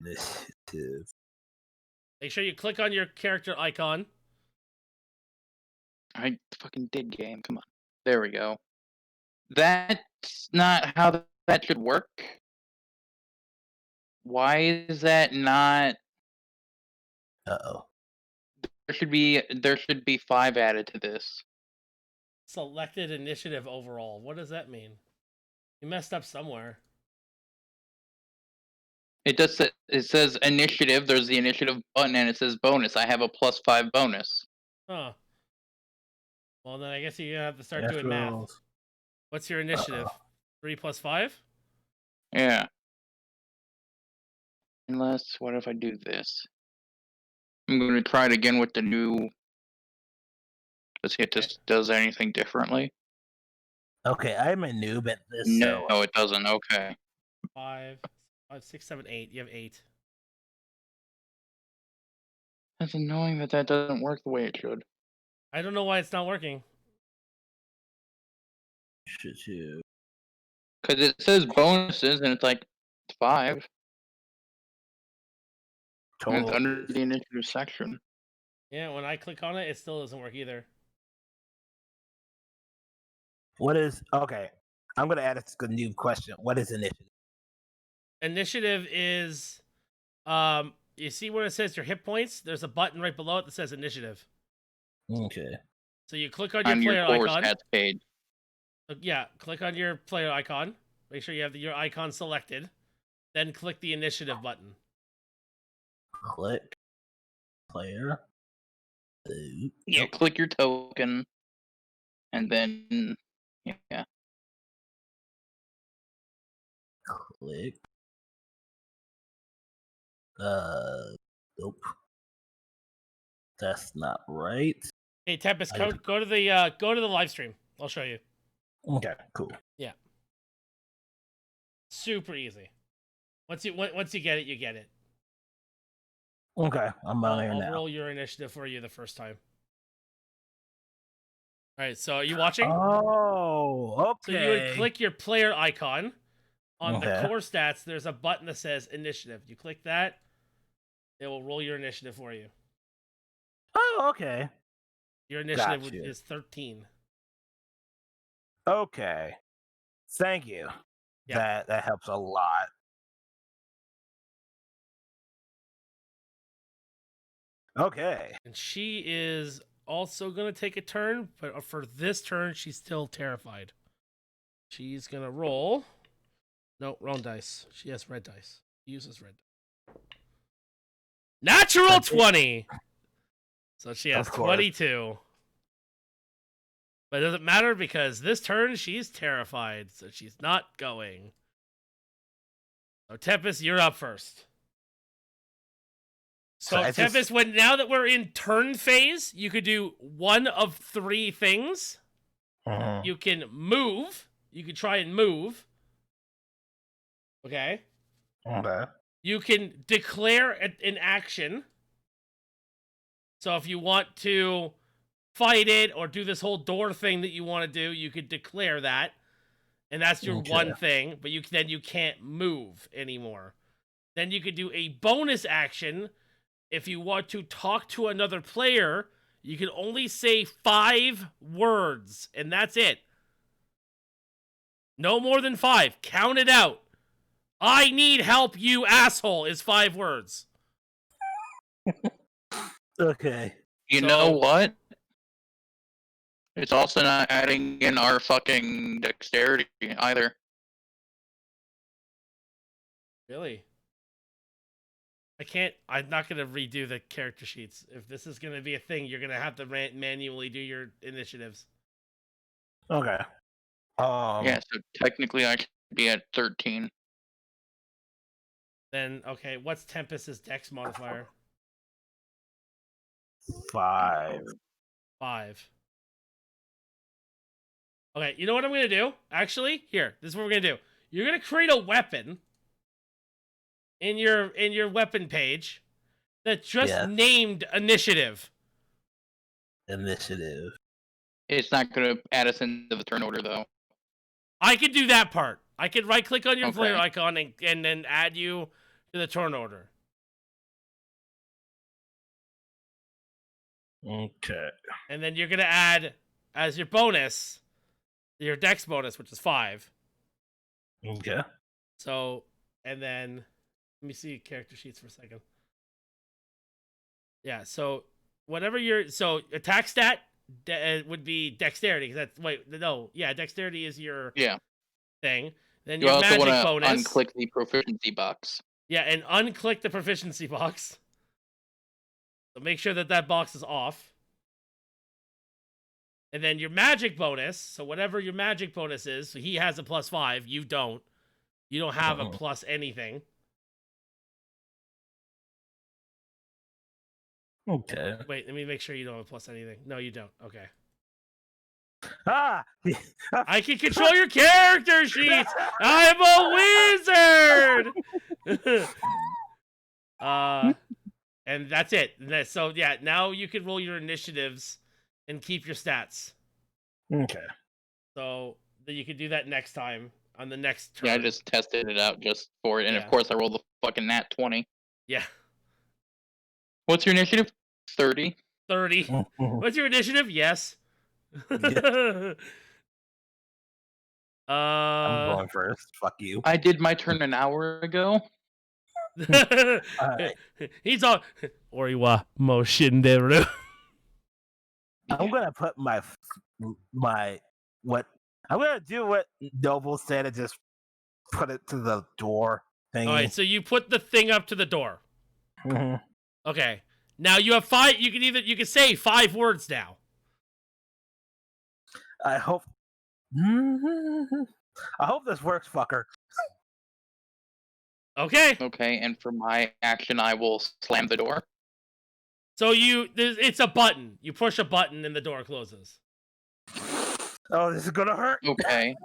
Initiative. Make sure you click on your character icon. I fucking did game. Come on. There we go. That's not how that should work. Why is that not? Uh-oh. There should be 5 added to this. Selected initiative overall. What does that mean? You messed up somewhere. It does. It says initiative. There's the initiative button, and it says bonus. I have a +5 bonus. Huh. Well, then I guess you're gonna have to start Yes, doing math. rolls. What's your initiative? 3 plus 5? Yeah. Unless, what if I do this? I'm going to try it again with the new. Let's see if this does anything differently. Okay, I'm a noob at this. No, So it doesn't. Okay. 5, 6, 7, 8. You have 8. That's annoying that doesn't work the way it should. I don't know why it's not working. should you? Because it says bonuses, and it's like 5. And Total. it's under the initiative section. Yeah, when I click on it, it still doesn't work either. What is okay? I'm gonna add a new question. What is initiative? Initiative is, you see where it says your hit points? There's a button right below it that says initiative. Okay. So you click on your On player your core icon. stats page. Yeah, click on your player icon. Make sure you have your icon selected. Then click the initiative button. Click. Player. Yeah, click your token. And then, yeah. Click. Nope. That's not right. Hey Tempest, I go just- to the live stream. I'll show you. Okay, cool. Super easy. Once you get it, you get it. Okay, I'm on here I'll now. roll your initiative for you the first time. All right, so are you watching? Oh, So okay. you would click your player icon, On the Okay. core stats, there's a button that says initiative. You click that, it will roll your initiative for you. Oh, okay. Your initiative Gotcha. is 13. Okay. Thank you. Yeah. That helps a lot. Okay. And she is also going to take a turn, but for this turn, she's still terrified. She's going to roll. No, wrong dice. She has red dice. She uses red. Natural 20! So she has Of course. 22. But it doesn't matter because this turn she's terrified, so she's not going. So Tempest, you're up first. So I Tempest, now that we're in turn phase, you could do one of 3 things. Mhm. You can move. You can try and move. Okay. Okay. You can declare an action. So if you want to fight it or do this whole door thing that you want to do, you could declare that. And that's your Okay. one thing, but then you can't move anymore. Then you could do a bonus action. If you want to talk to another player, you can only say 5 words, and that's it. No more than 5. Count it out. I need help, you asshole, is 5 words. Okay. You know what? It's also not adding in our fucking dexterity either. Really? I'm not going to redo the character sheets. If this is going to be a thing, you're going to have to manually do your initiatives. Okay. Yeah, so technically I should be at 13. Then, okay, what's Tempest's dex modifier? 5. 5. Okay, you know what I'm going to do? Actually, here, this is what we're going to do. You're going to create a weapon in your weapon page that's just named initiative. Initiative. It's not going to add us into the turn order, though. I could do that part. I could right-click on your Okay. player icon and then add you to the turn order. Okay. And then you're going to add, as your bonus, your dex bonus, which is 5. Okay. So, and then, let me see character sheets for a second. Yeah, so whatever so attack stat would be dexterity. Dexterity is your thing. Then You your also magic want to bonus. unclick the proficiency box. Yeah, and unclick the proficiency box. So make sure that box is off. And then your magic bonus. So whatever your magic bonus is, so he has a +5. You don't. You don't have a plus anything. Okay. Wait, let me make sure you don't have a plus anything. No, you don't. Okay. Ah! I can control your character sheets. I'm a wizard. And that's it. So yeah, now you can roll your initiatives and keep your stats. Okay. So then you can do that next time on the next turn. Yeah, I just tested it out just for it, and Yeah. of course I rolled the fucking nat 20. Yeah. What's your initiative? 30. 30. What's your initiative? Yes. I'm going first. Fuck you. I did my turn an hour ago. Alright. He's all Oriwa Moshinderu. I'm gonna put my what I'm gonna do what Noble said and just put it to the door thingy. Alright, so you put the thing up to the door. Mhm. Okay. Now you have 5. You can say 5 words now. I hope this works, fucker. Okay. Okay, and for my action, I will slam the door. So it's a button. You push a button and the door closes. Oh, this is gonna hurt. Okay.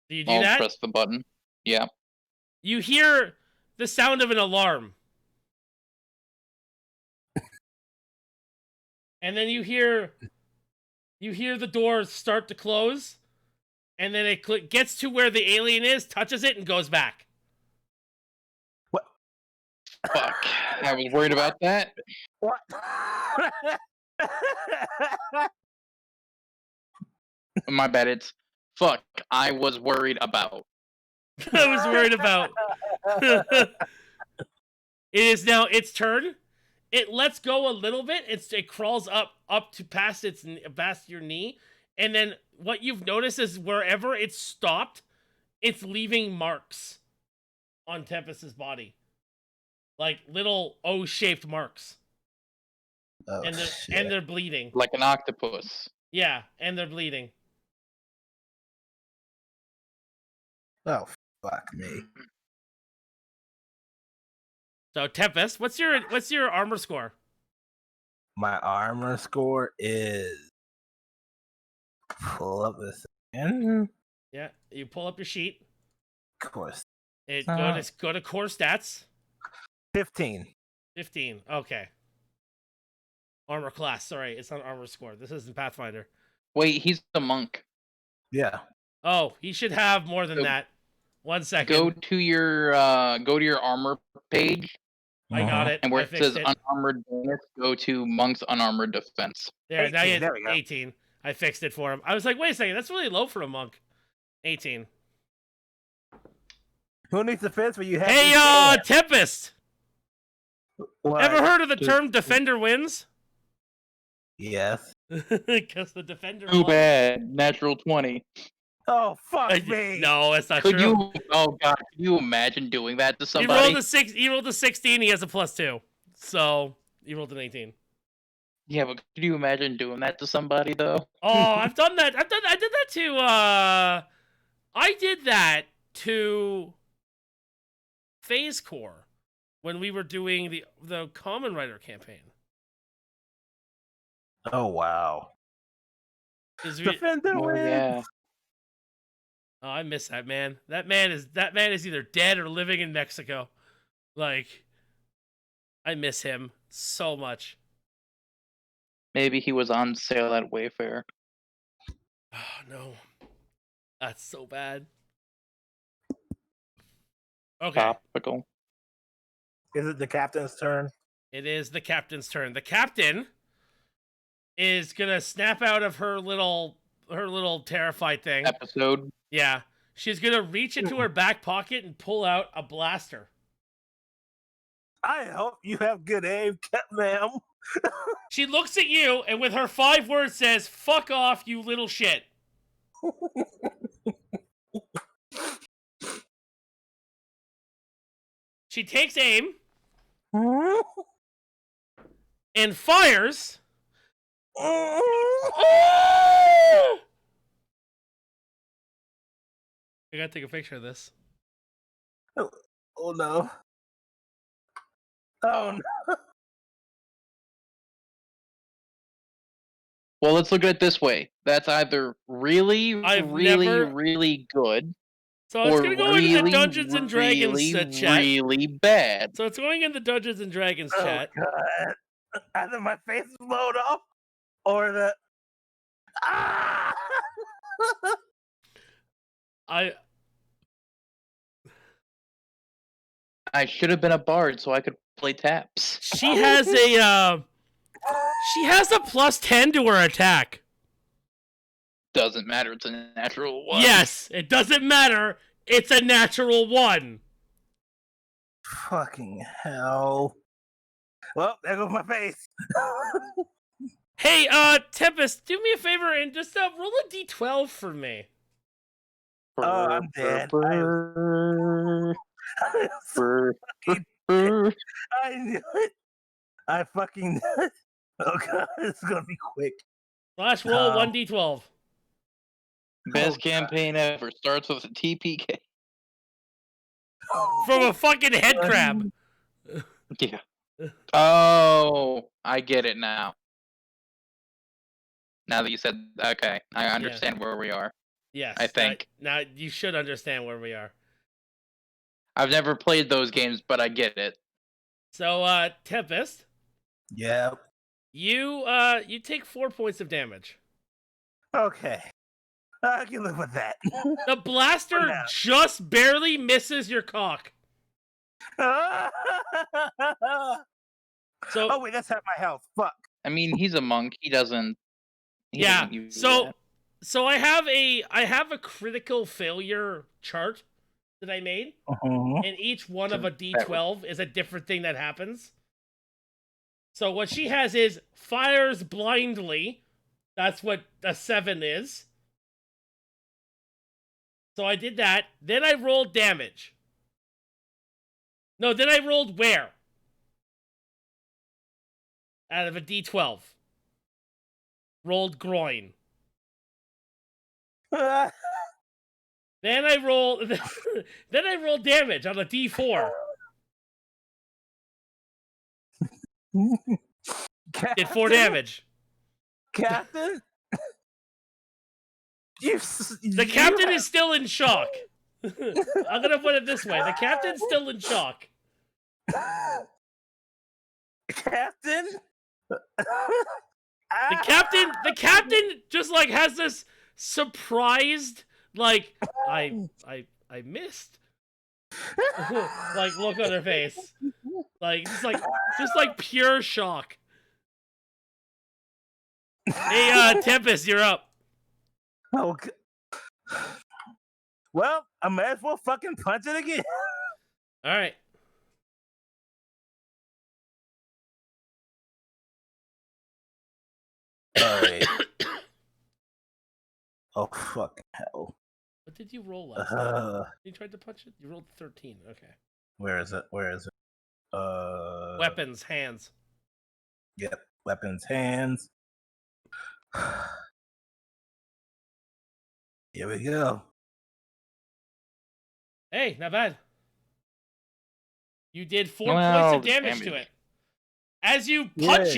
Do you do I'll that? press the button. Yeah. You hear the sound of an alarm. And then you hear the door start to close. and then it gets to where the alien is, touches it, and goes back. What? Fuck. I was worried about that. What? My bad. It's fuck. I was worried about. I was worried about. It is now its turn. It lets go a little bit. It crawls up to past your knee, and then what you've noticed is wherever it's stopped, it's leaving marks on Tempest's body, like little O-shaped marks, Oh, and shit. they're bleeding. Like an octopus. Yeah, and they're bleeding. Oh, fuck me. So Tempest, what's your armor score? My armor score is. Pull up this again. Yeah, you pull up your sheet. Of course. Go to core stats. 15. 15. Okay. Armor class. Sorry, it's not armor score. This isn't Pathfinder. Wait, he's a monk. Yeah. Oh, he should have more than that. 1 second. Go to your armor page, I got it. and where I it fixed says it. unarmored bonus, go to monk's unarmored defense. There, now 18, you there we go. 18. I fixed it for him. I was like, wait a second, that's really low for a monk. 18. Who needs defense when you have? Hey, Tempest! What? Ever heard of the term defender wins? Yes. Because the defender Too won. bad. Natural 20. Oh, fuck me. No, that's not Could true. you? Oh god, could you imagine doing that to He somebody? rolled a 16, he has a +2. So, he rolled an 18. Yeah, but could you imagine doing that to somebody though? Oh, I've done that. I did that to I did that to Phase Core when we were doing the Common Writer campaign. Oh, wow. We, Defender Oh wins. yeah. oh, I miss that man. That man is either dead or living in Mexico. Like, I miss him so much. Maybe he was on sale at Wayfair. Oh no, that's so bad. Okay. Topical. Is it the captain's turn? It is the captain's turn. The captain is gonna snap out of her little terrified thing. Episode. Yeah. She's gonna reach into her back pocket and pull out a blaster. I hope you have good aim, ma'am. She looks at you and with her 5 words says, "Fuck off, you little shit." She takes aim and fires. I gotta take a picture of this. Oh no. Oh no. Well, let's look at it this way. That's either really, really good, So it's or gonna go really, into the Dungeons and Dragons chat. really bad. So it's going in the Dungeons and Dragons chat. Oh god. Either my face is blown off or the ah! I should have been a bard so I could play taps. She has a +10 to her attack. Doesn't matter. It's a natural one. Yes, it doesn't matter. It's a natural 1. Fucking hell. Well, there goes my face. Hey, Tempest, do me a favor and just roll a d12 for me. Oh, I'm dead. I knew it. I fucking knew it. Oh god, it's gonna be quick. Flash roll Oh. 1d12. Best Oh, campaign ever. Starts with a TPK. From a fucking head crab. Yeah. Oh, I get it now. Now that you said, okay, I understand where we are. Yes. I think. Now you should understand where we are. I've never played those games, but I get it. So, Tempest, Yep. you take 4 points of damage. Okay. I can live with that. The blaster now. just barely misses your cock. So Oh wait, that's half my health. Fuck. I mean, he's a monk. He doesn't. He yeah. doesn't use So that. so I have a critical failure chart that I made, and each one of a D12 is a different thing that happens. So what she has is fires blindly. That's what a 7 is. So I did that. Then I rolled damage. No, then I rolled wear. Out of a D12. Rolled groin. Then I rolled then I rolled damage on a D4. Did 4 damage. Captain? The captain is still in shock. I'm gonna put it this way. The captain's still in shock. Captain? The captain just like has this surprised like I missed. Like look on her face. Like just like pure shock. Hey Tempest, you're up. Oh, well, I might as well fucking punch it again. Alright. Alright. Oh, fuck hell. What did you roll last time? You tried to punch it? You rolled 13. Okay. Where is it? Weapons, hands. Yep. Weapons, hands. Here we go. Hey, not bad. You did 4 Well, points of damage to it. As you punch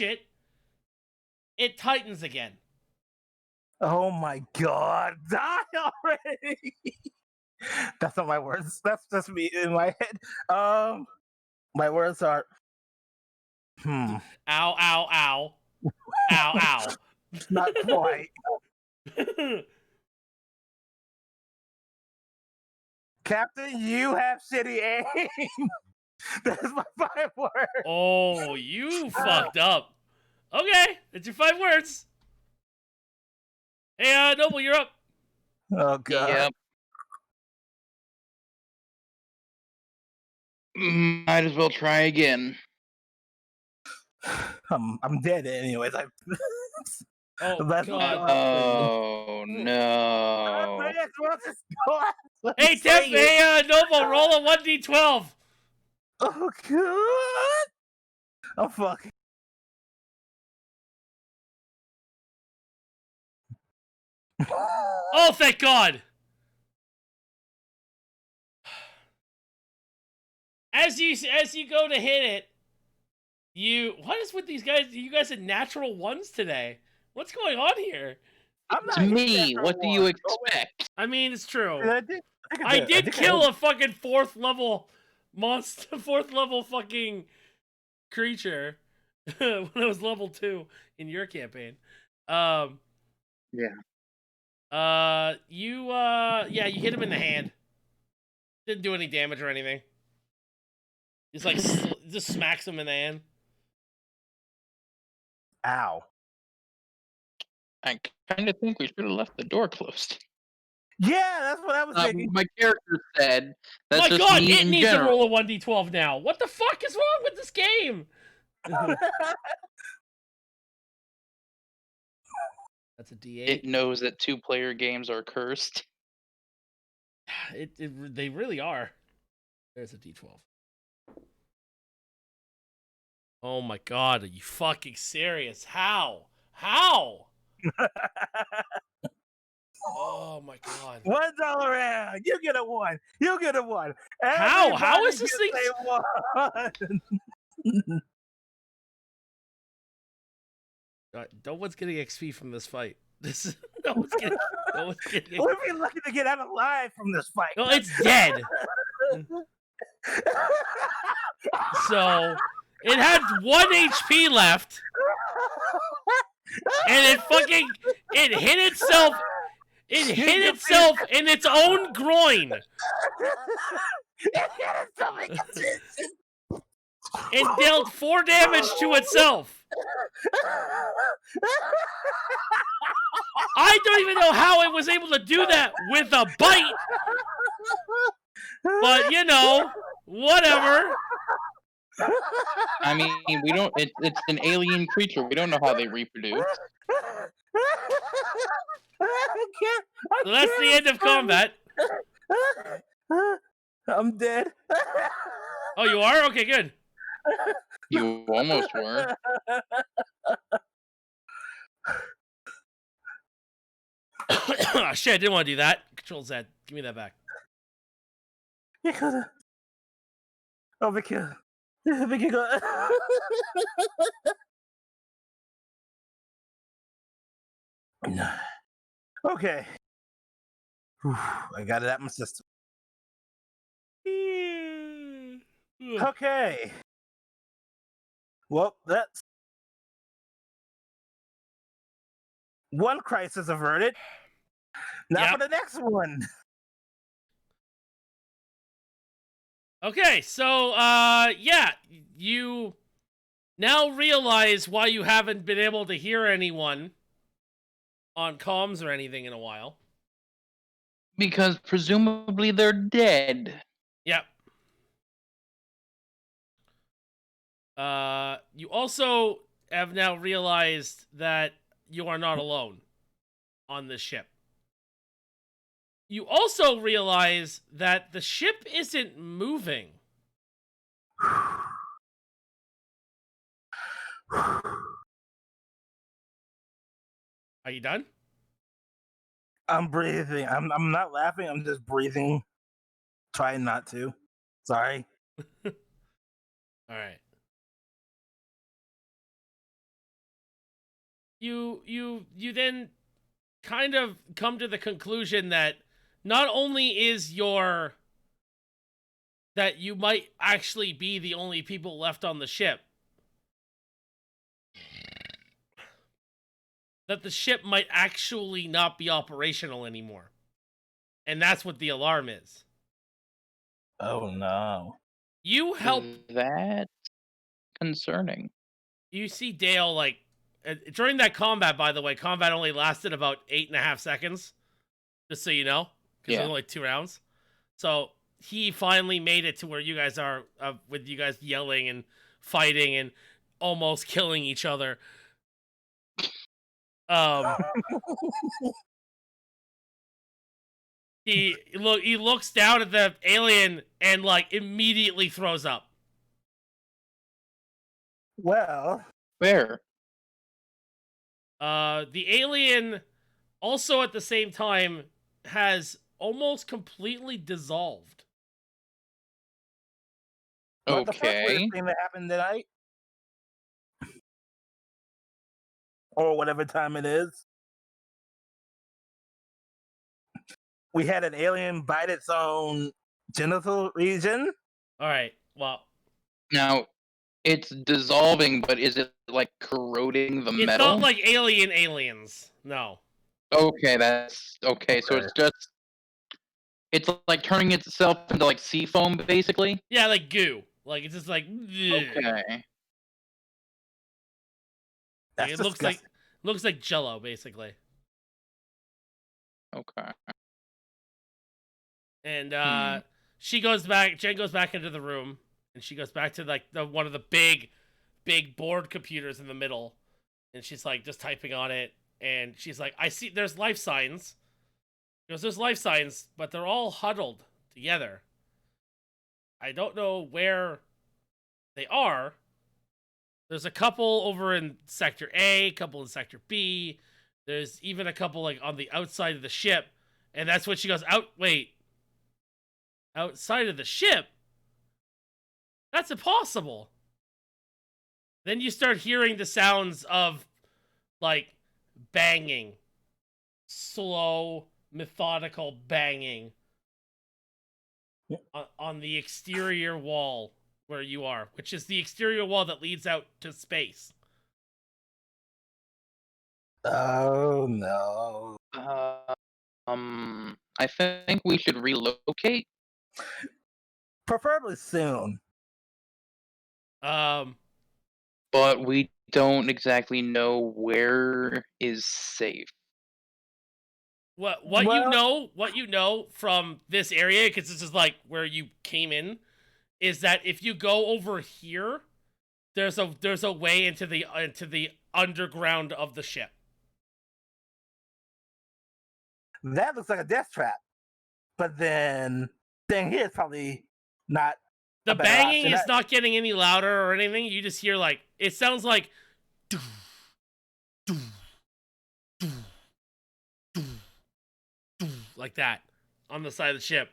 it, it tightens again. Oh my god, die already! That's not my words. That's just me in my head. My words are Ow, ow, ow. Ow, ow. not quite. Captain, you have shitty aim. That's my 5 words. Oh, you fucked up. Okay, that's your 5 words. Hey, Noble, you're up. Oh god. Yep. Might as well try again. I'm dead anyways. Oh, That's God. Oh no. Hey, Temp, hey, Noble, roll a 1d12. Oh god. Oh fuck. Oh, thank God. As you go to hit it, what is with these guys? You guys had natural ones today. What's going on here? It's me. What do you expect? I mean, it's true. I did kill a fucking 4th level monster, 4th level fucking creature when I was level 2 in your campaign. Yeah. You hit him in the hand. Didn't do any damage or anything. Just like just smacks him in the hand. Ow. I kind of think we should have left the door closed. Yeah, that's what I was thinking. My character said. That's My just God, me it in needs general. to roll a 1d12 now. What the fuck is wrong with this game? That's a D8. It knows that 2-player games are cursed. They really are. There's a D12. Oh my God, are you fucking serious? How? Oh my God. $1 round. You get a 1. You get a 1. How? How Everybody is this thing? gets a 1. No one's getting XP from this fight. No one's getting. We'd be lucky to get out alive from this fight. No, it's dead. So it had 1 HP left, and It hit itself. It hit itself in its own groin. It hit itself And dealt 4 damage to itself. I don't even know how it was able to do that with a bite. But, you know, whatever. I mean, we don't. It's an alien creature. We don't know how they reproduce. So that's the end of combat. I'm dead. Oh, you are? Okay, good. You almost were. Oh, shit, I didn't want to do that. Control Z. Give me that back. You coulda. Overkill. Overkill. Okay. Whew, I got it out my system. Okay. Well, that's one crisis averted. Now for the next one. Okay, so, yeah, you now realize why you haven't been able to hear anyone on comms or anything in a while. Because presumably they're dead. Yep. You also have now realized that you are not alone on this ship. You also realize that the ship isn't moving. Are you done? I'm breathing. I'm not laughing. I'm just breathing. Trying not to. Sorry. All right. You then kind of come to the conclusion that not only is that you might actually be the only people left on the ship, that the ship might actually not be operational anymore. And that's what the alarm is. Oh no. You help. That's concerning. You see Dale, like, during that combat, by the way, combat only lasted about 8.5 seconds. Just so you know. Because it was only 2 rounds. So he finally made it to where you guys are, with you guys yelling and fighting and almost killing each other. He looks down at the alien and, like, immediately throws up. Well, Fair. The alien also at the same time has almost completely dissolved. but the first Okay. weird thing that happened tonight, or whatever time it is, we had an alien bite its own genital region. All right. Well, Now, it's dissolving, but is it like corroding the it's metal? not like aliens. No. Okay, that's okay. So Okay. it's like turning itself into like sea foam, basically. Yeah, like goo. Like it's just like. Okay. Like, That's it disgusting. looks like Jello, basically. Okay. And she goes back. Jen goes back into the room, and she goes back to like one of the big board computers in the middle, and she's like just typing on it, and she's like, "I see. There's life signs." She goes, "There's life signs, but they're all huddled together. I don't know where they are. There's a couple over in Sector A, a couple in Sector B. There's even a couple like on the outside of the ship." And that's when she goes, outside of the ship? That's impossible. Then you start hearing the sounds of, like, banging. Slow, methodical banging. On the exterior wall where you are, which is the exterior wall that leads out to space. Oh no. I think we should relocate. Preferably soon. Um, But we don't exactly know where is safe. what Well, you know from this area, because this is like where you came in, is that if you go over here, there's a way into the underground of the ship. that looks like a death trap. But then staying here is probably not The a better banging option. is not getting any louder or anything. You just hear like it sounds like doo, doo, doo, doo, doo, like that on the side of the ship.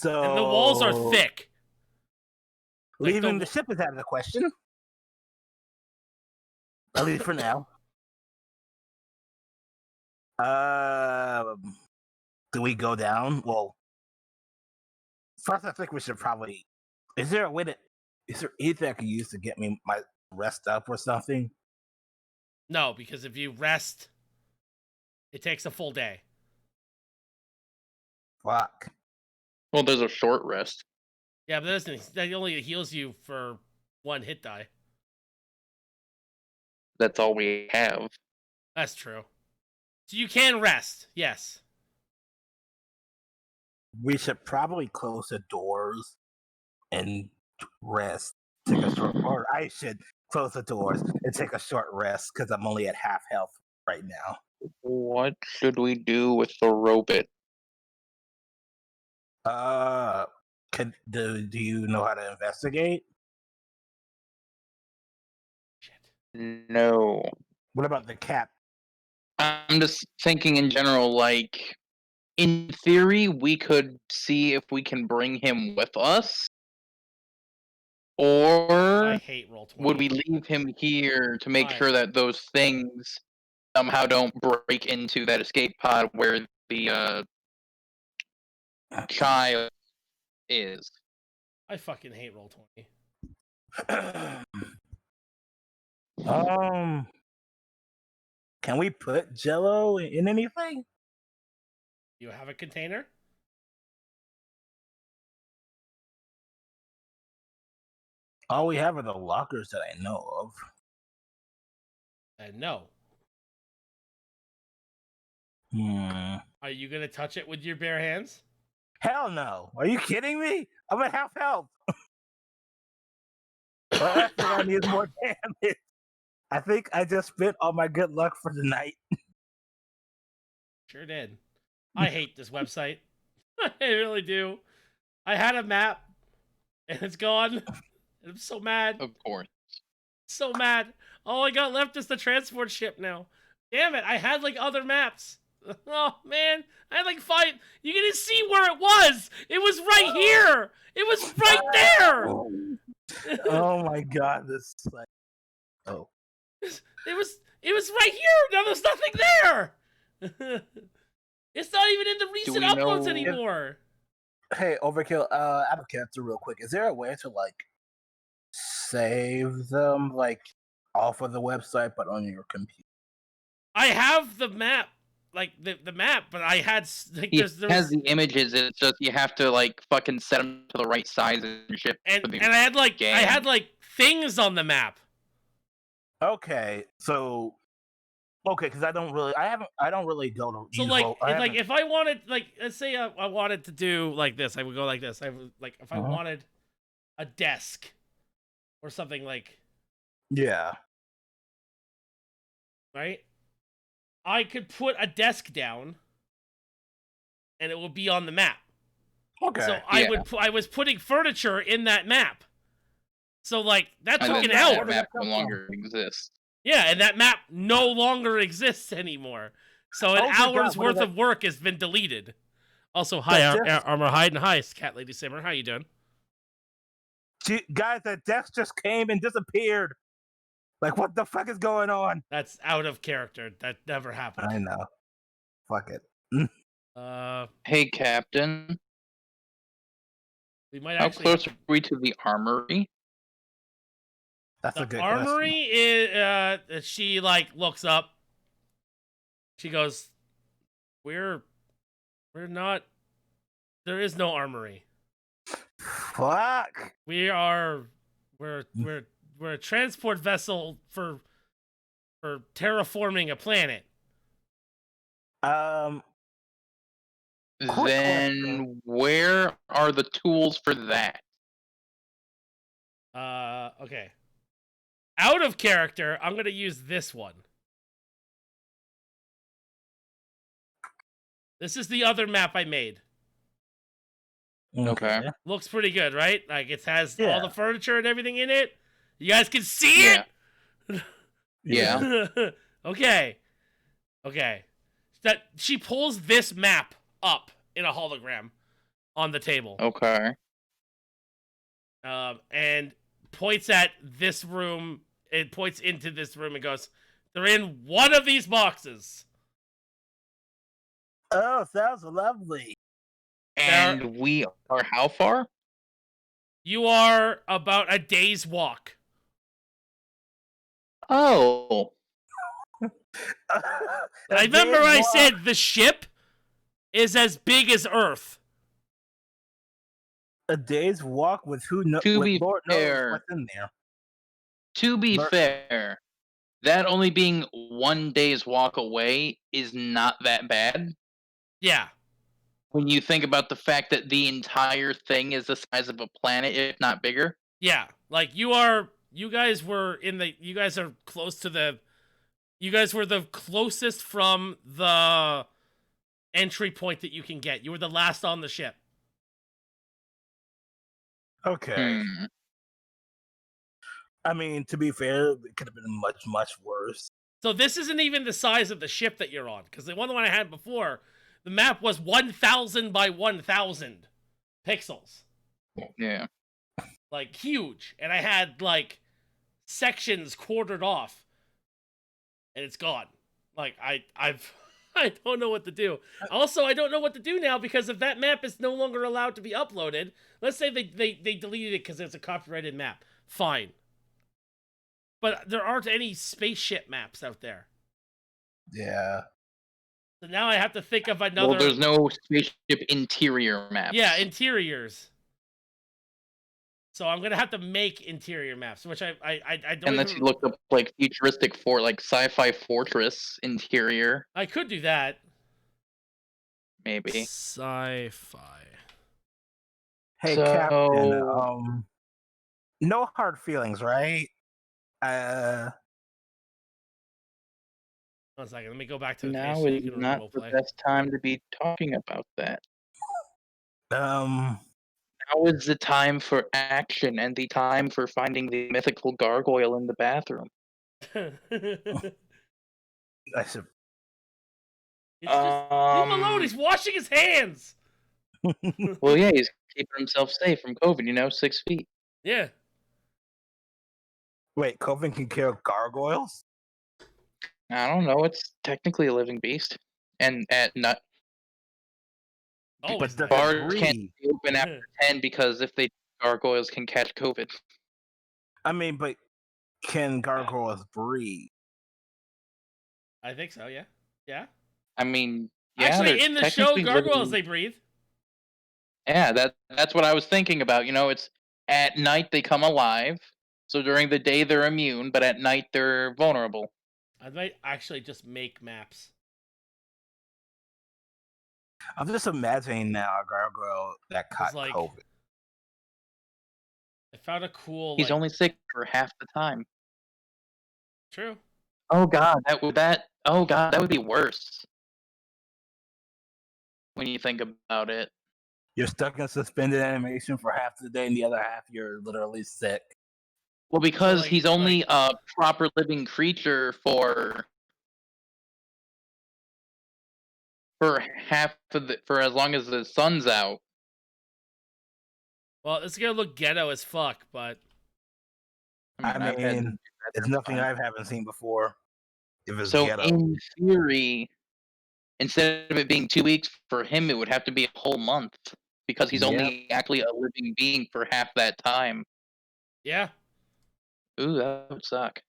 And the walls are So thick. Like leaving the ship is out of the question. At least for now. Do we go down? Well, first I think we should probably. Is there a way to? Is there anything I can use to get me my rest up or something? No, because if you rest, it takes a full day. Fuck. Well, there's a short rest. Yeah, but that only heals you for one hit die. That's all we have. That's true. So you can rest, yes. We should probably close the doors and rest. Take a short, or I should close the doors and take a short rest because I'm only at half health right now. What should we do with the robot? Uh, do you know how to investigate? Shit. No. What about the cat? I'm just thinking in general, like, in theory, we could see if we can bring him with us, I or hate roll 20. would we leave him here to make sure that those things somehow don't break into that escape pod where the child is? I fucking hate roll 20. um, can we put Jello in anything? You have a container? All we have are the lockers that I know of. And no. Are you gonna touch it with your bare hands? Hell no. Are you kidding me? I'm at half health. The last thing I need is more damage. I think I just spent all my good luck for the night. Sure did. I hate this website. I really do. I had a map, and it's gone. I'm so mad. Of course. So mad. All I got left is the transport ship now. Damn it, I had like other maps. Oh man, I had like 5. You can just see where it was. It was right here. It was right there. Oh my god, this is like oh. It was right here. Now there's nothing there. It's not even in the recent we uploads know- anymore. Hey, Overkill, I have a character real quick. Is there a way to like save them like off of the website but on your computer? I have the map, like the map, but I had like He there has was, the images, it's just you have to like fucking set them to the right size and shit. and for the I had like game. I had like things on the map. Okay, so because I don't really go to So use like Vo- I like haven't- if I wanted, like, let's say I wanted to do like this, I would go like this. I would, like, if I Uh-huh. wanted a desk or something, like, yeah. right, I could put a desk down and it would be on the map. Okay. So I was putting furniture in that map. So like that And took then an that help. map no longer exists. Yeah, and that map no longer exists anymore. So an Oh my God, hour's what is worth that? of work has been deleted. Also, hi, Armor Hide and hi, Cat Lady Simmer. How you doing? Guys, that desk just came and disappeared. Like, what the fuck is going on? That's out of character. That never happened. I know. Fuck it. Hey, Captain. We might How actually close are we to the armory? That's a The good armory is she like looks up. She goes, We're not there is no armory. question. Fuck. We're a transport vessel for terraforming a planet. Quick question. Then where are the tools for that? Okay. Out of character, I'm gonna use this one. This is the other map I made. Okay. Looks pretty good, right? Like it has Yeah. all the furniture and everything in it. You guys can see it. Yeah. Okay. That she pulls this map up in a hologram on the table. Okay. And points at this room. It points into this room and goes, "They're in one of these boxes." Oh, sounds lovely. And we are how far? You are about a day's walk. Oh. I remember I said the ship is as big as Earth. A day's walk with who knows? To be Lord knows fair, what's in there. to be fair, that only being 1 day's walk away is not that bad. Yeah. When you think about the fact that the entire thing is the size of a planet, if not bigger. Yeah. Like you guys are close to you guys were the closest from the entry point that you can get. You were the last on the ship. Okay. I mean, to be fair, it could have been much, much worse. So this isn't even the size of the ship that you're on, because the one I had before, the map was 1,000 by 1,000 pixels. Yeah. Like huge, and I had like sections quartered off, and it's gone. Like I don't know what to do. Also, I don't know what to do now because if that map is no longer allowed to be uploaded, let's say they deleted it because it's a copyrighted map. Fine. But there aren't any spaceship maps out there. Yeah. So now I have to think of another. Well, there's no spaceship interior maps. Yeah, interiors. So I'm gonna have to make interior maps, which I don't. Unless you looked up like futuristic sci-fi fortress interior. I could do that. Maybe. Sci-fi. Hey, Captain. No hard feelings, right? 1 second, let me go back to the now page. is not the best time to be talking about that. Now is the time for action and the time for finding the mythical gargoyle in the bathroom. I should. Leave him alone. He's washing his hands. Well, yeah, he's keeping himself safe from COVID. 6 feet. Yeah. Wait, COVID can kill gargoyles? I don't know. It's technically a living beast, and at nut. Oh, but the bars can't be open after 10 because if they gargoyles can catch COVID. I mean, but can gargoyles breathe? I think so. Yeah. Yeah. I mean, yeah, actually, in the show, gargoyles they breathe. Yeah, that's what I was thinking about. It's at night they come alive, so during the day they're immune, but at night they're vulnerable. I might actually just make maps. I'm just imagining now a gargoyle that caught COVID. I found a cool. He's only sick for half the time. True. Oh god, that would be worse. When you think about it. You're stuck in suspended animation for half the day, and the other half you're literally sick. Well, because he's only a proper living creature for half of for as long as the sun's out. Well, it's gonna look ghetto as fuck, but I mean it's nothing I haven't seen before. If it's so ghetto. In theory, instead of it being 2 weeks, for him it would have to be a whole month because he's only actually a living being for half that time. Yeah. Ooh, that would suck.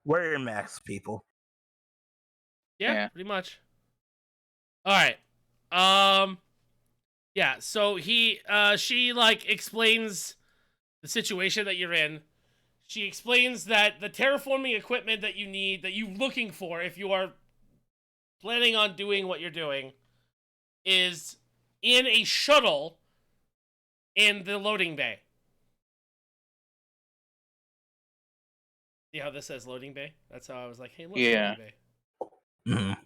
Wear your masks, people. Yeah, Yeah. pretty much. All right. Yeah, so she like explains the situation that you're in. She explains that the terraforming equipment that you need, that you're looking for if you are planning on doing what you're doing, is in a shuttle in the loading bay. See how this says loading bay? That's how I was like, hey, look, Yeah. loading bay. Mhm.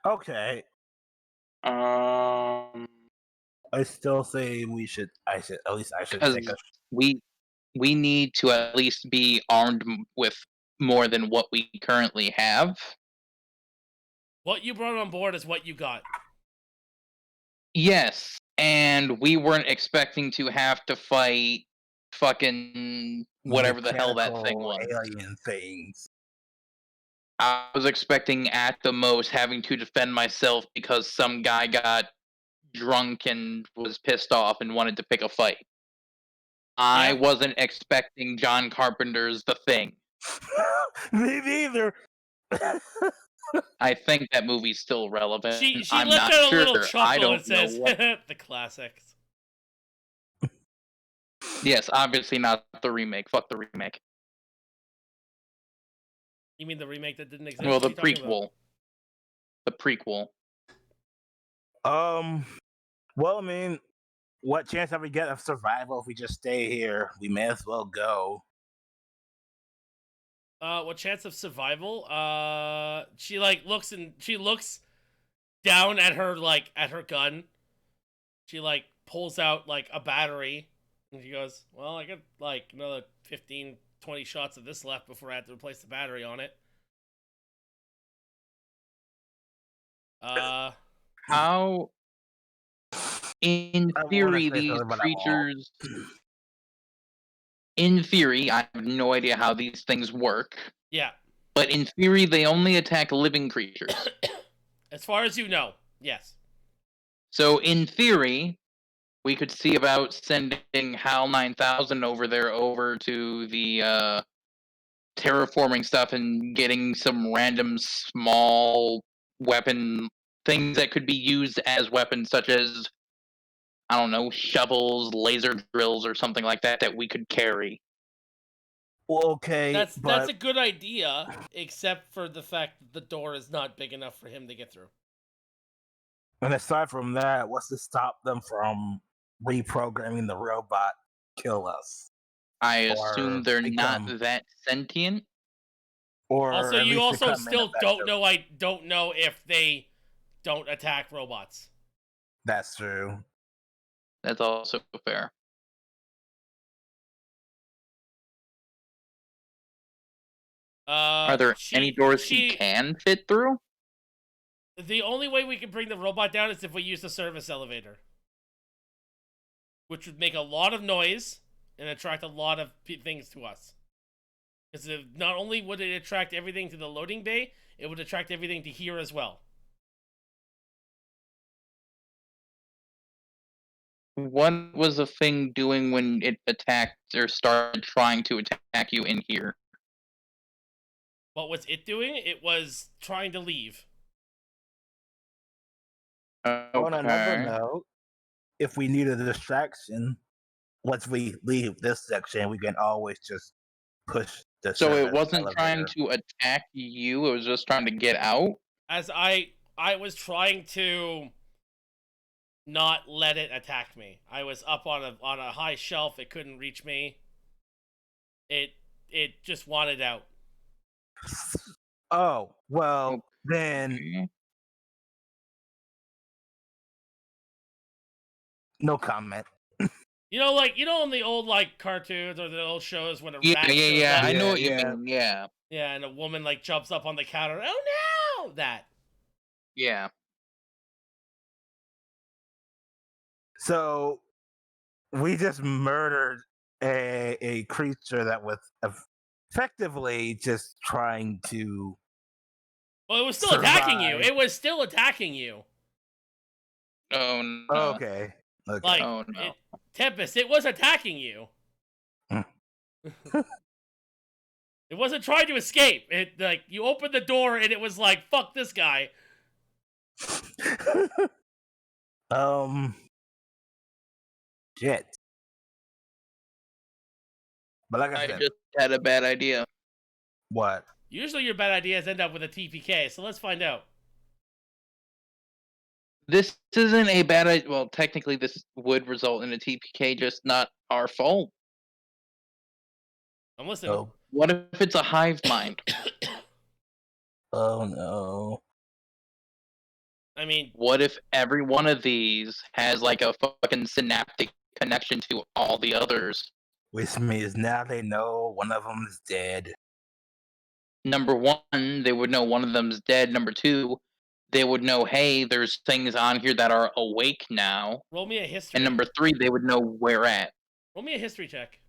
Okay. Um, I still say we should. At least I should take a. because we we need to at least be armed with more than what we currently have. What you brought on board is what you got. Yes, and we weren't expecting to have to fight fucking whatever the hell that thing Mechanical was. alien things. I was expecting at the most having to defend myself because some guy got drunk and was pissed off and wanted to pick a fight. I Yeah. wasn't expecting John Carpenter's The Thing. Me neither. I think that movie's still relevant. She I'm left not out a sure. little I chuckle and don't know says, what. the classics. Yes, obviously not the remake. Fuck the remake. You mean the remake that didn't exist? Well, What are the you talking about? prequel. The prequel. Well, I mean, what chance have we get of survival if we just stay here? We may as well go. What chance of survival? She like looks and she looks down at her gun. She like pulls out like a battery and she goes, well, I got like another 15, 20 shots of this left before I have to replace the battery on it. How, in I want to theory, say these something, but I won't. creatures. In theory, I have no idea how these things work. Yeah. But in theory, they only attack living creatures. As far as you know, yes. So in theory, we could see about sending HAL 9000 over there over to the terraforming stuff and getting some random small weapon things that could be used as weapons, such as, I don't know, shovels, laser drills, or something like that that we could carry. Well, okay, That's but a good idea, except for the fact that the door is not big enough for him to get through. and aside from that, what's to stop them from reprogramming the robot kill us? I Or assume they're not become, that sentient. or Also, at you least also become still don't ineffective. know. I don't know if they don't attack robots. That's true. That's also fair. Are there any doors he can fit through? The only way we can bring the robot down is if we use the service elevator, which would make a lot of noise and attract a lot of things to us. Because not only would it attract everything to the loading bay, it would attract everything to here as well. What was the thing doing when it attacked or started trying to attack you in here? What was it doing? It was trying to leave. On another Okay. note, if we need a distraction, once we leave this section, we can always just push the So it service wasn't trying elevator. to attack you, it was just trying to get out? As I was trying to not let it attack me. I was up on a high shelf. It couldn't reach me. It just wanted out. Oh, well, then Okay. no comment. You know, like, in the old, like, cartoons or the old shows when a Yeah, rat yeah, shows yeah. up. I know Yeah, what you yeah. mean. Yeah. Yeah, and a woman, like, jumps up on the counter. Oh, no! That. Yeah. So we just murdered a creature that was effectively just trying to Well, it was still attacking you. survive. It was still attacking you. Oh no. Okay. Okay. Like, Oh no. Tempest, it was attacking you. It wasn't trying to escape. It like you opened the door and it was like, fuck this guy. um, Jet. But like I I said, just had a bad idea. what? Usually your bad ideas end up with a TPK, so let's find out. This isn't a bad idea. Well, technically, this would result in a TPK, just not our fault. I'm listening. Oh, What if it's a hive mind? oh no. I mean, What if every one of these has like a fucking synaptic connection to all the others? Which means now they know one of them is dead. Number one, they would know one of them's dead. Number two, they would know, hey, there's things on here that are awake now. roll me a history. And number three, they would know where at. Roll me a history check.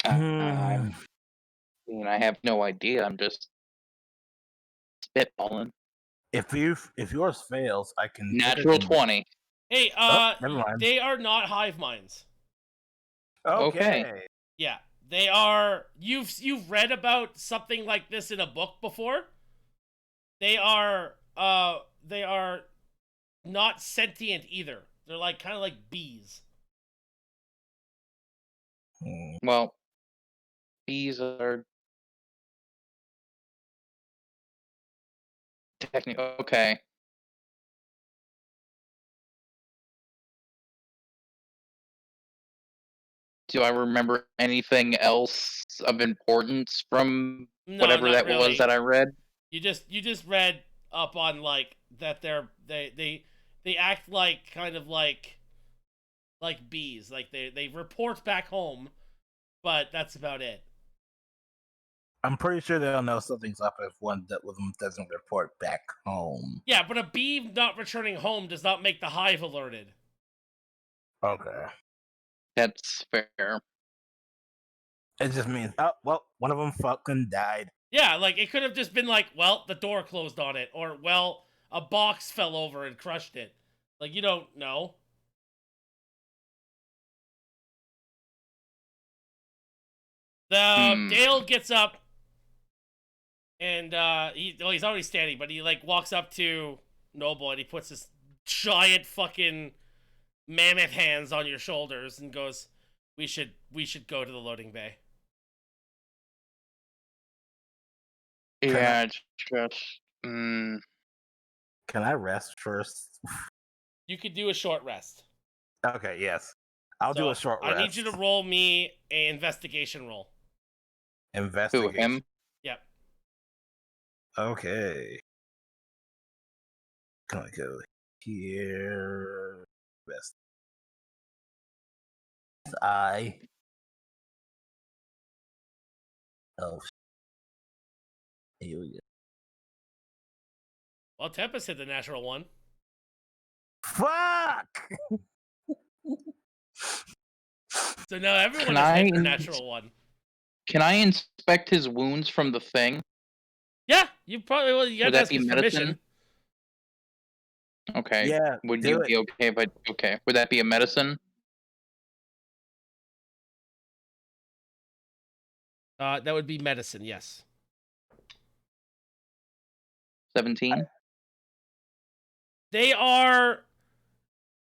I mean, I have no idea. I'm just spitballing. If yours fails, I can Natural 20. Hey, never mind. they are not hive minds. Okay. Yeah, they are. You've read about something like this in a book before. They are not sentient either. They're like kind of like bees. Well, bees are technically okay. Do I remember anything else of importance from No, whatever not that really. was that I read? You just read up on like that they act like kind of like bees. Like they report back home, but that's about it. I'm pretty sure they'll know something's up if one with them doesn't report back home. Yeah, but a bee not returning home does not make the hive alerted. Okay. That's fair. It just means, oh, well, one of them fucking died. Yeah, like it could have just been like, well, the door closed on it, or well, a box fell over and crushed it. Like you don't know. Dale gets up, and he's already standing, but he like walks up to Noble and he puts his giant fucking mammoth hands on your shoulders and goes, "We should go to the loading bay." Yeah, it's just. Can I rest first? You could do a short rest. Okay, yes. I'll do a short rest. I need you to roll me a investigation roll. Investigation. Who, him? Yep. Okay. Gonna go here. Best. I. Oh. Here we go. Well, Tempest hit the natural one. Fuck! So now everyone has hit the natural one. Can I inspect his wounds from the thing? Yeah, you probably will. You have to ask his permission. Okay. Yeah. Would you be okay if I? Okay. Would that be a medicine? That would be medicine. Yes. 17. They are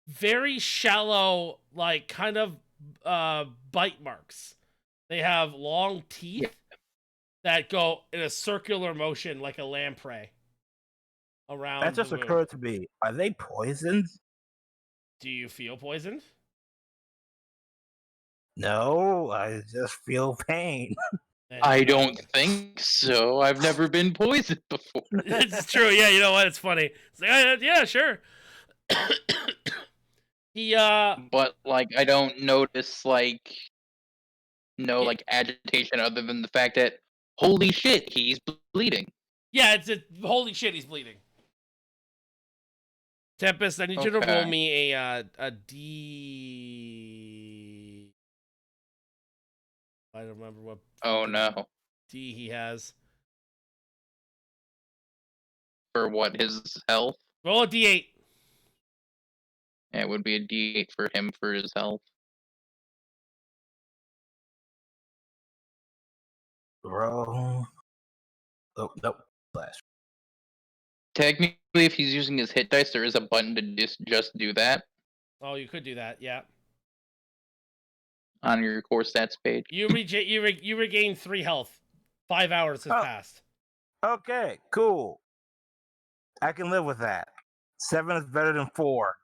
very shallow, like kind of bite marks. They have long teeth that go in a circular motion like a lamprey around. That just occurred to me. Are they poisoned? Do you feel poisoned? No, I just feel pain. I don't think so. I've never been poisoned before. It's true. Yeah, you know what? It's funny. It's like, yeah, sure. He But like, I don't notice like like agitation other than the fact that holy shit, he's bleeding. Yeah, it's a holy shit, he's bleeding. Tempest, I need you to roll me a D. I don't remember what. Oh no. D he has. For what, his health? Roll a D8. Yeah, it would be a D8 for him for his health. roll. Oh, nope. Slash. Technically, if he's using his hit dice, there is a button to just do that Oh, you could do that. Yeah. on your core stats page. You regain 3 health. 5 hours has Oh. passed. Okay, cool. I can live with that. 7 is better than 4.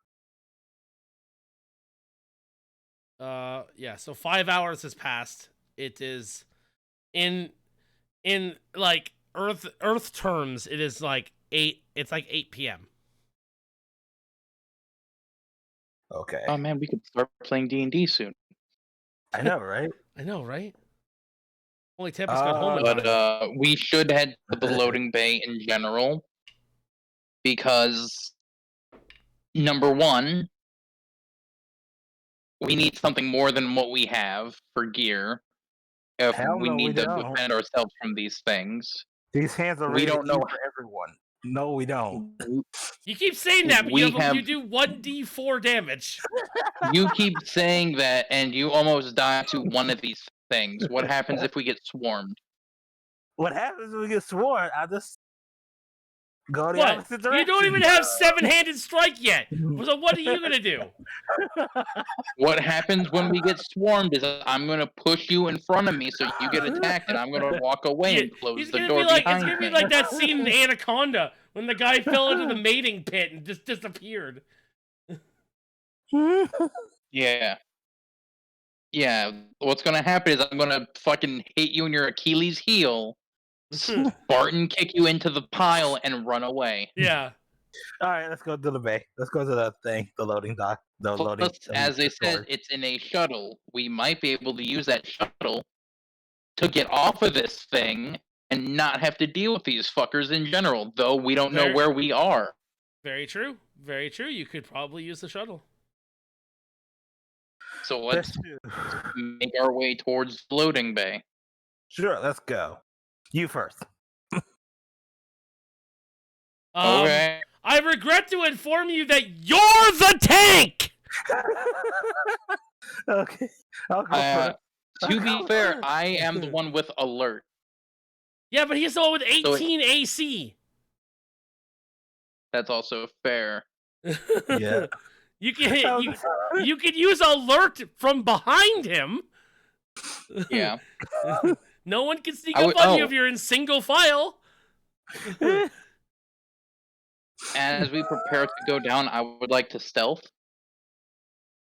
Yeah. So 5 hours has passed. It is in like Earth terms. It is like 8. It's like 8 p.m. Okay. Oh man, we could start playing D&D soon. I know, right? I know, right? Only Tempest got home in time. But we should head to the loading bay in general because number one, we need something more than what we have for gear if Hell we no, we need to don't. defend ourselves from these things. These hands are We rated don't know. E for everyone. No, we don't. You keep saying that, but We you have- do 1d4 damage. You keep saying that, and you almost die to one of these things. What happens if we get swarmed? What happens when we get sworn? I just go the What? opposite direction. You don't even have 7-handed strike yet. So what are you gonna do? What happens when we get swarmed is I'm going to push you in front of me so you get attacked, and I'm going to walk away and close He's the gonna door be like, behind it's gonna me. be like that scene in Anaconda when the guy fell into the mating pit and just disappeared. Yeah. Yeah. What's going to happen is I'm going to fucking hit you in your Achilles heel, Spartan kick you into the pile, and run away. Yeah. All right, let's go to the bay. Let's go to the thing, the loading dock. The loading. Plus, as they said, it's in a shuttle. We might be able to use that shuttle to get off of this thing and not have to deal with these fuckers in general, though we don't know where we are. Very true. Very true. You could probably use the shuttle. So let's make our way towards the loading bay. Sure, let's go. You first. Okay. I regret to inform you that you're the tank! Okay. I'll go first. To be fair, I am the one with alert. Yeah, but he's the one with 18 AC. That's also fair. Yeah. You can use alert from behind him. Yeah. No one can sneak up on you if you're in single file. As we prepare to go down, I would like to stealth.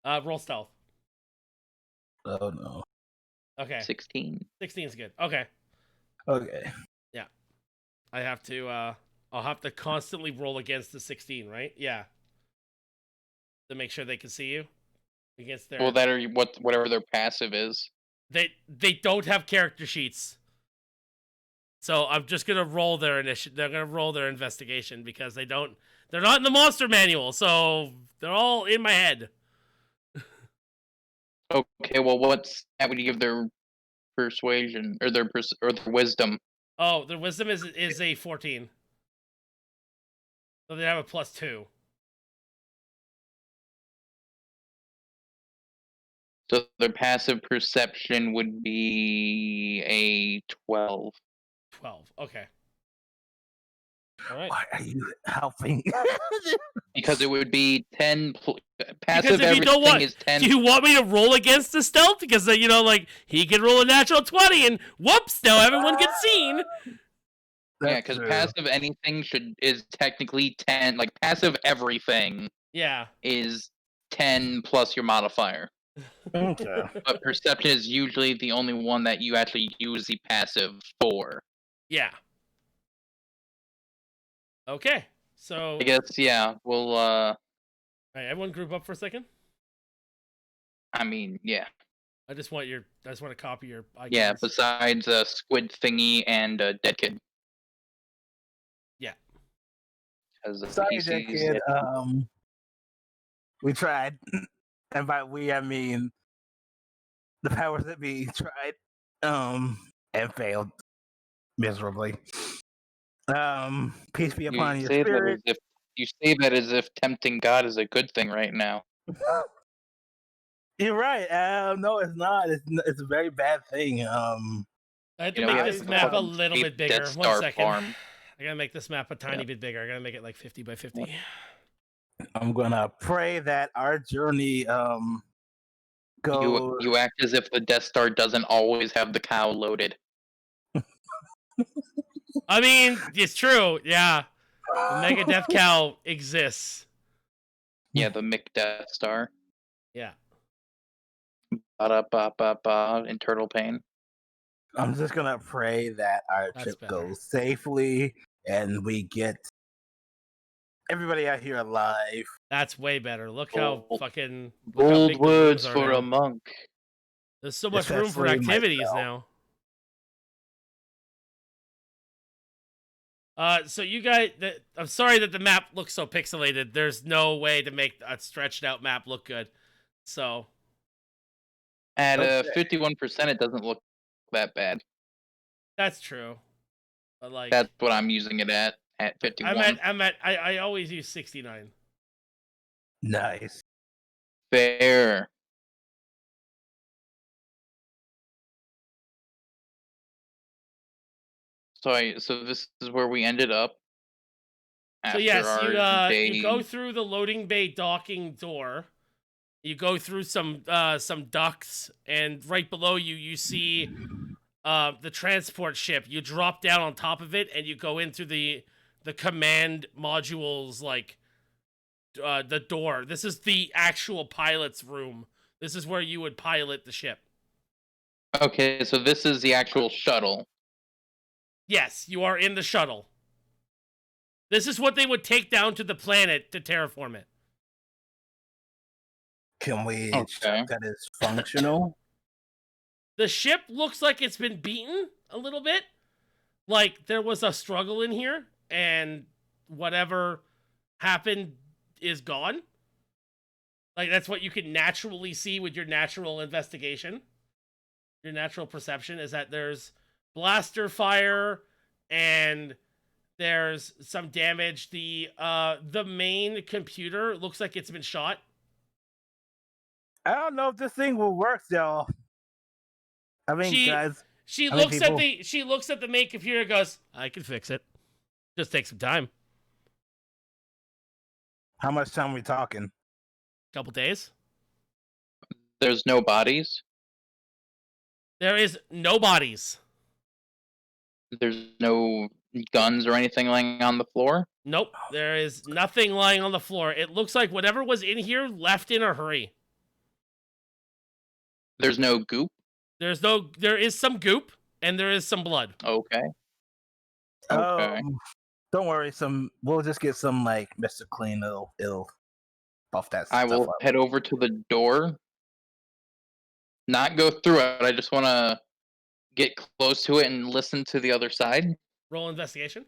Roll stealth. Oh no. Okay. 16. 16 is good. Okay. Okay. Yeah. I have to I'll have to constantly roll against the 16, right? Yeah. To make sure they can see you against their. Well, that or whatever their passive is. They don't have character sheets. So I'm just gonna roll their initiative. They're gonna roll their investigation because they're not in the monster manual, so they're all in my head. Okay, well, what's that would you give their persuasion or their wisdom? Oh, their wisdom is a 14. So they have a +2. So their passive perception would be a 12. 12. Okay. All right. Why are you helping? Because it would be 10. Because Passive if you know everything what, is 10. do you want me to roll against the stealth? Because like he can roll a natural 20, and whoops, now everyone gets seen. Yeah, because passive anything is technically 10. Like passive everything. Yeah. Is 10 plus your modifier. Okay. But perception is usually the only one that you actually use the passive for. Yeah. Okay. So I guess we'll all right, everyone group up for a second. I mean, yeah. I just want to copy your icons. Yeah, besides Squid Thingy and Dead Kid. Yeah. Sorry, Dead Kid. We tried. And by we, I mean the powers that be tried, and failed miserably. Peace be upon your spirit. You say that as if tempting God is a good thing right now. You're right. No, it's not. It's a very bad thing. I have to You know, make we this have map a fucking little Death bit bigger. One Star second. farm. I gotta make this map a tiny Yeah. bit bigger. I gotta make it like 50 by 50. I'm gonna pray that our journey goes. You act as if the Death Star doesn't always have the cow loaded. I mean, it's true. Yeah, the Mega Death Cow exists. Yeah, the Mick Death Star. Yeah. Ba-da-ba-ba-ba in Turtle Pain. I'm just gonna pray that our That's trip better. goes safely and we get everybody out here alive. That's way better. Look how Bold- fucking look how Bold big the rooms words are for now. a monk. There's so much room for Especially activities myself. now. So you guys, I'm sorry that the map looks so pixelated. There's no way to make a stretched out map look good. So At Okay. 51%, it doesn't look that bad. that's true. But like, That's what I'm using it at 51. I always use 69. Nice. Fair. So this is where we ended up. So After yes, our day. you go through the loading bay docking door. You go through some ducts, and right below you, you see the transport ship. You drop down on top of it, and you go into the command modules, like the door. This is the actual pilot's room. This is where you would pilot the ship. Okay, so this is the actual shuttle. Yes, you are in the shuttle. This is what they would take down to the planet to terraform it. Can we Okay. check that it's functional? The ship looks like it's been beaten a little bit. Like there was a struggle in here, and whatever happened is gone. Like that's what you can naturally see with your natural investigation. Your natural perception is that there's blaster fire and there's some damage. The main computer looks like it's been shot. I don't know if this thing will work, though. I mean, guys. She how many looks people- at the main computer and goes, I can fix it. Just take some time. How much time are we talking? Couple days. There's no bodies. There is no bodies. There's no guns or anything laying on the floor. Nope. There is nothing lying on the floor. It looks like whatever was in here left in a hurry. There's no goop. There is some goop and there is some blood. Okay. Okay. Don't worry. We'll just get some like Mr. Clean. It'll buff that I stuff will up. head over to the door. Not go through it. I just want to get close to it and listen to the other side. Roll investigation.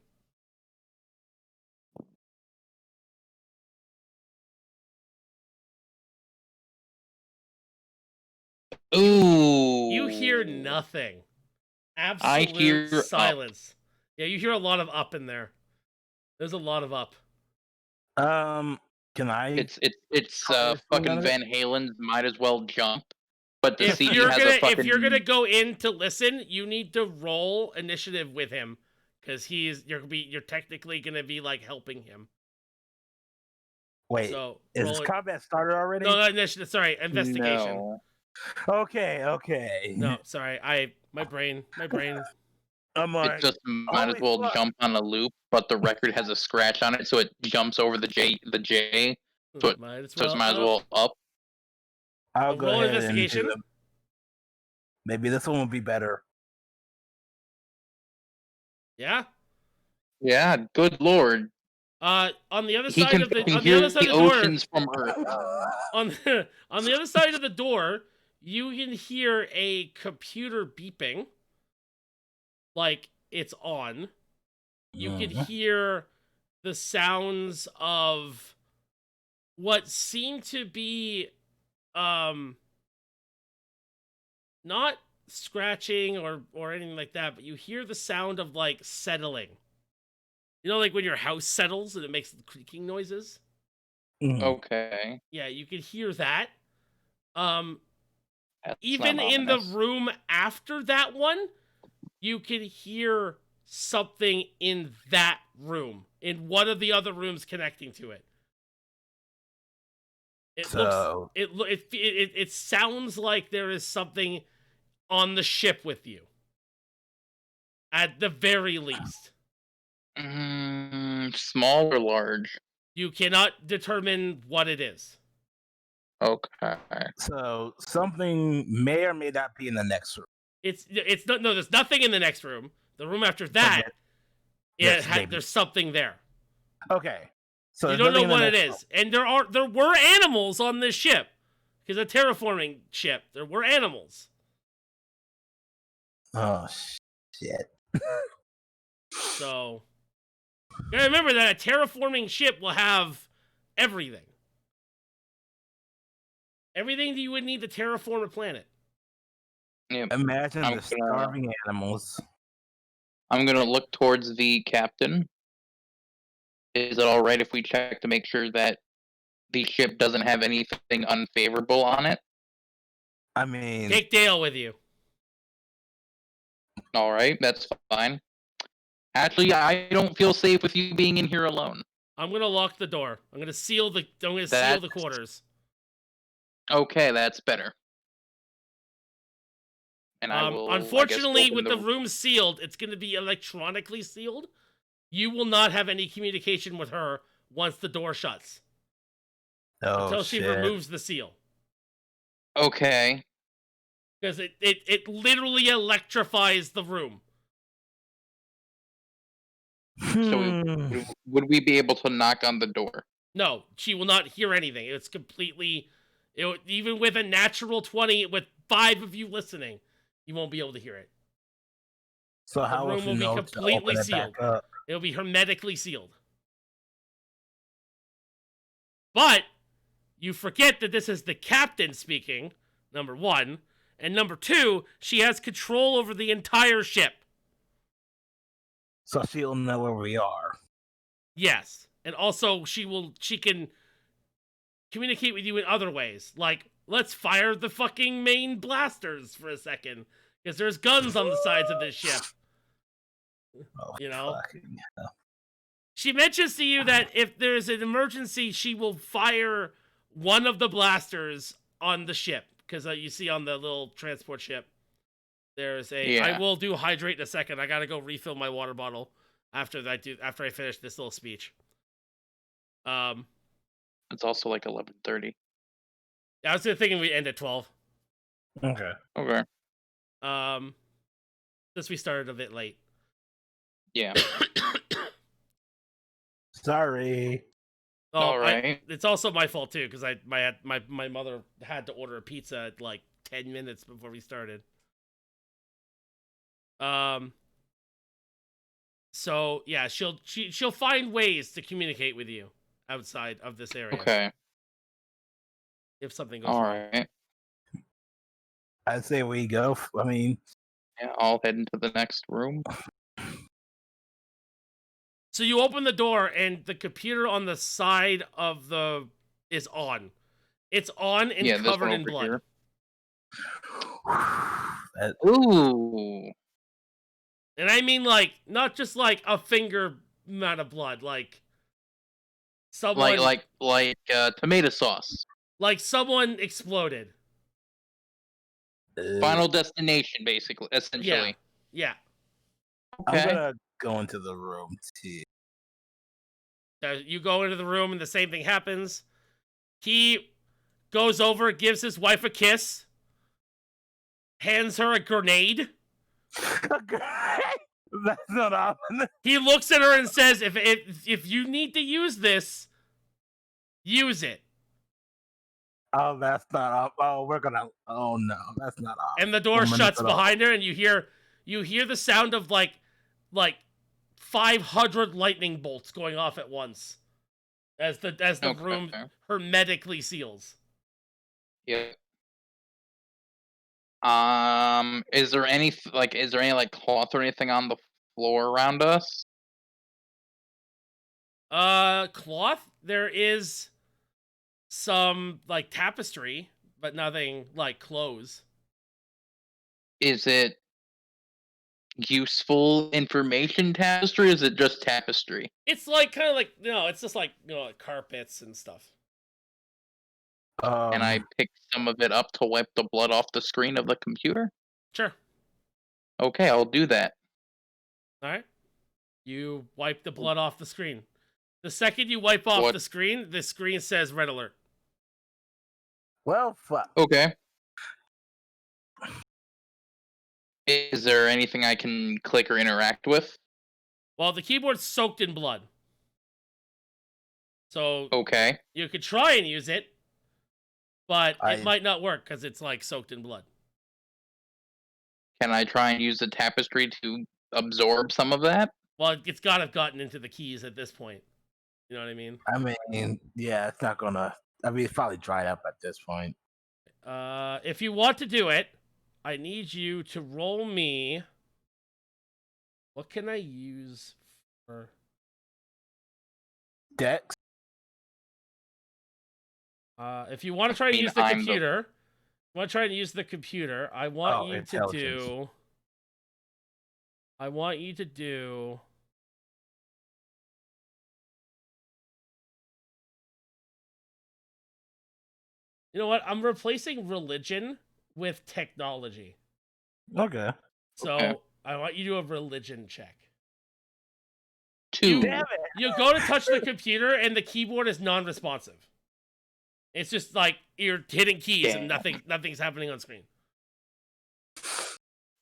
Ooh. You hear nothing. I Absolute hear up. silence. Yeah, you hear a lot of up in there. There's a lot of up. Can I? It's anything fucking on it? Van Halen's Might As Well Jump, but the If CD you're has gonna a fucking. go in to listen, you need to roll initiative with him because you're technically gonna be like helping him. Wait, So is roll it. combat started already? No, not initiative. Sorry, investigation. No. Okay. No, sorry. My brain. I'm like, It just might as holy well fuck. jump on a loop, but the record has a scratch on it, so it jumps over the J. So it Might as So it's well. might as well up. I'll go roll ahead investigation. and do them. Maybe this one will be better. Yeah. Yeah, good lord. On the other He side can of the fucking on the hear other side the of the door. oceans from Earth. On the other side of the door, you can hear a computer beeping. Like it's on. You can hear the sounds of what seem to be not scratching or anything like that, but you hear the sound of like settling. You know, like when your house settles and it makes creaking noises? Okay. Yeah, you can hear that. That's Even not in the ominous. room after that one, you can hear something in that room, in one of the other rooms connecting to it. It sounds like there is something on the ship with you, at the very least. Small or large? You cannot determine what it is. Okay. So something may or may not be in the next room. It's no, there's nothing in the next room. The room after But that, maybe. there's something there. Okay. So You there's don't know nothing in the what it next is, and there were animals on this ship, because a terraforming ship. There were animals. room. Oh shit. So, you gotta remember that a terraforming ship will have everything. Everything that you would need to terraform a planet. Yep. Imagine the starving animals. I'm gonna look towards the captain. Is it alright if we check to make sure that the ship doesn't have anything unfavorable on it? I mean, Take Dale with you. Alright, that's fine. Actually, I don't feel safe with you being in here alone. I'm gonna lock the door. I'm gonna seal the quarters. Okay, that's better. And I will. Unfortunately, with the room sealed, it's gonna be electronically sealed. You will not have any communication with her once the door shuts. Until she removes the seal. Okay. Because it literally electrifies the room. So would we be able to knock on the door? No, she will not hear anything. It's completely... even with a natural 20, with 5 of you listening, you won't be able to hear it. So how will she know to open it back up? It'll be hermetically sealed. But you forget that this is the captain speaking, number 1. And number 2, she has control over the entire ship. So she'll know where we are. Yes. And also she can communicate with you in other ways. Like, let's fire the fucking main blasters for a second. Because there's guns on the sides of this ship. Oh, you know? hell. She mentions to you that if there's an emergency, she will fire one of the blasters on the ship. Because you see on the little transport ship, there's a... Yeah. I will do hydrate in a second. I gotta go refill my water bottle after I finish this little speech. It's also like 11:30. I was thinking we end at 12. Okay. Since we started a bit late. Yeah. Sorry. Oh, all right. It's also my fault too, because my mother had to order a pizza at like 10 minutes before we started. So yeah, she'll find ways to communicate with you outside of this area. Okay. If something goes wrong. All right. I'd say we go. I mean, yeah, I'll head into the next room. So you open the door, and the computer on the side of is on. It's on and covered in blood. Ooh. And I mean, like, not just like a finger amount of blood, like someone like tomato sauce. Like someone exploded. Final destination, basically, essentially. Yeah. Okay. I'm gonna go into the room too. You go into the room and the same thing happens. He goes over, gives his wife a kiss, hands her a grenade. That's not often. He looks at her and says, if you need to use this, use it. Oh, that's not off. Oh, oh no, that's not off. And the door shuts behind her, and you hear the sound of like 500 lightning bolts going off at once as the room hermetically seals. Yeah. Is there any cloth or anything on the floor around us? Cloth? There is some like tapestry, but nothing like clothes. Is it useful information tapestry? Or is it just tapestry? It's like kind of like no, it's just like like carpets and stuff. Can I pick some of it up to wipe the blood off the screen of the computer? Sure. Okay, I'll do that. All right. You wipe the blood off the screen. The second you wipe off the screen says red alert. Well, fuck. Okay. Is there anything I can click or interact with? Well, the keyboard's soaked in blood. So Okay. you could try and use it, but it might not work because it's like soaked in blood. Can I try and use the tapestry to absorb some of that? Well, it's got to have gotten into the keys at this point. You know what I mean? I mean, yeah, it's not gonna. I mean, it's probably dried up at this point. If you want to do it, I need you to roll me. What can I use for Dex? If you want to try to use the computer, I want you to do. I want you to do. You know what? I'm replacing religion with technology. Okay. So I want you to do a religion check. 2. Damn it. You go to touch the computer and the keyboard is non-responsive. It's just like you're hitting keys and nothing's happening on screen.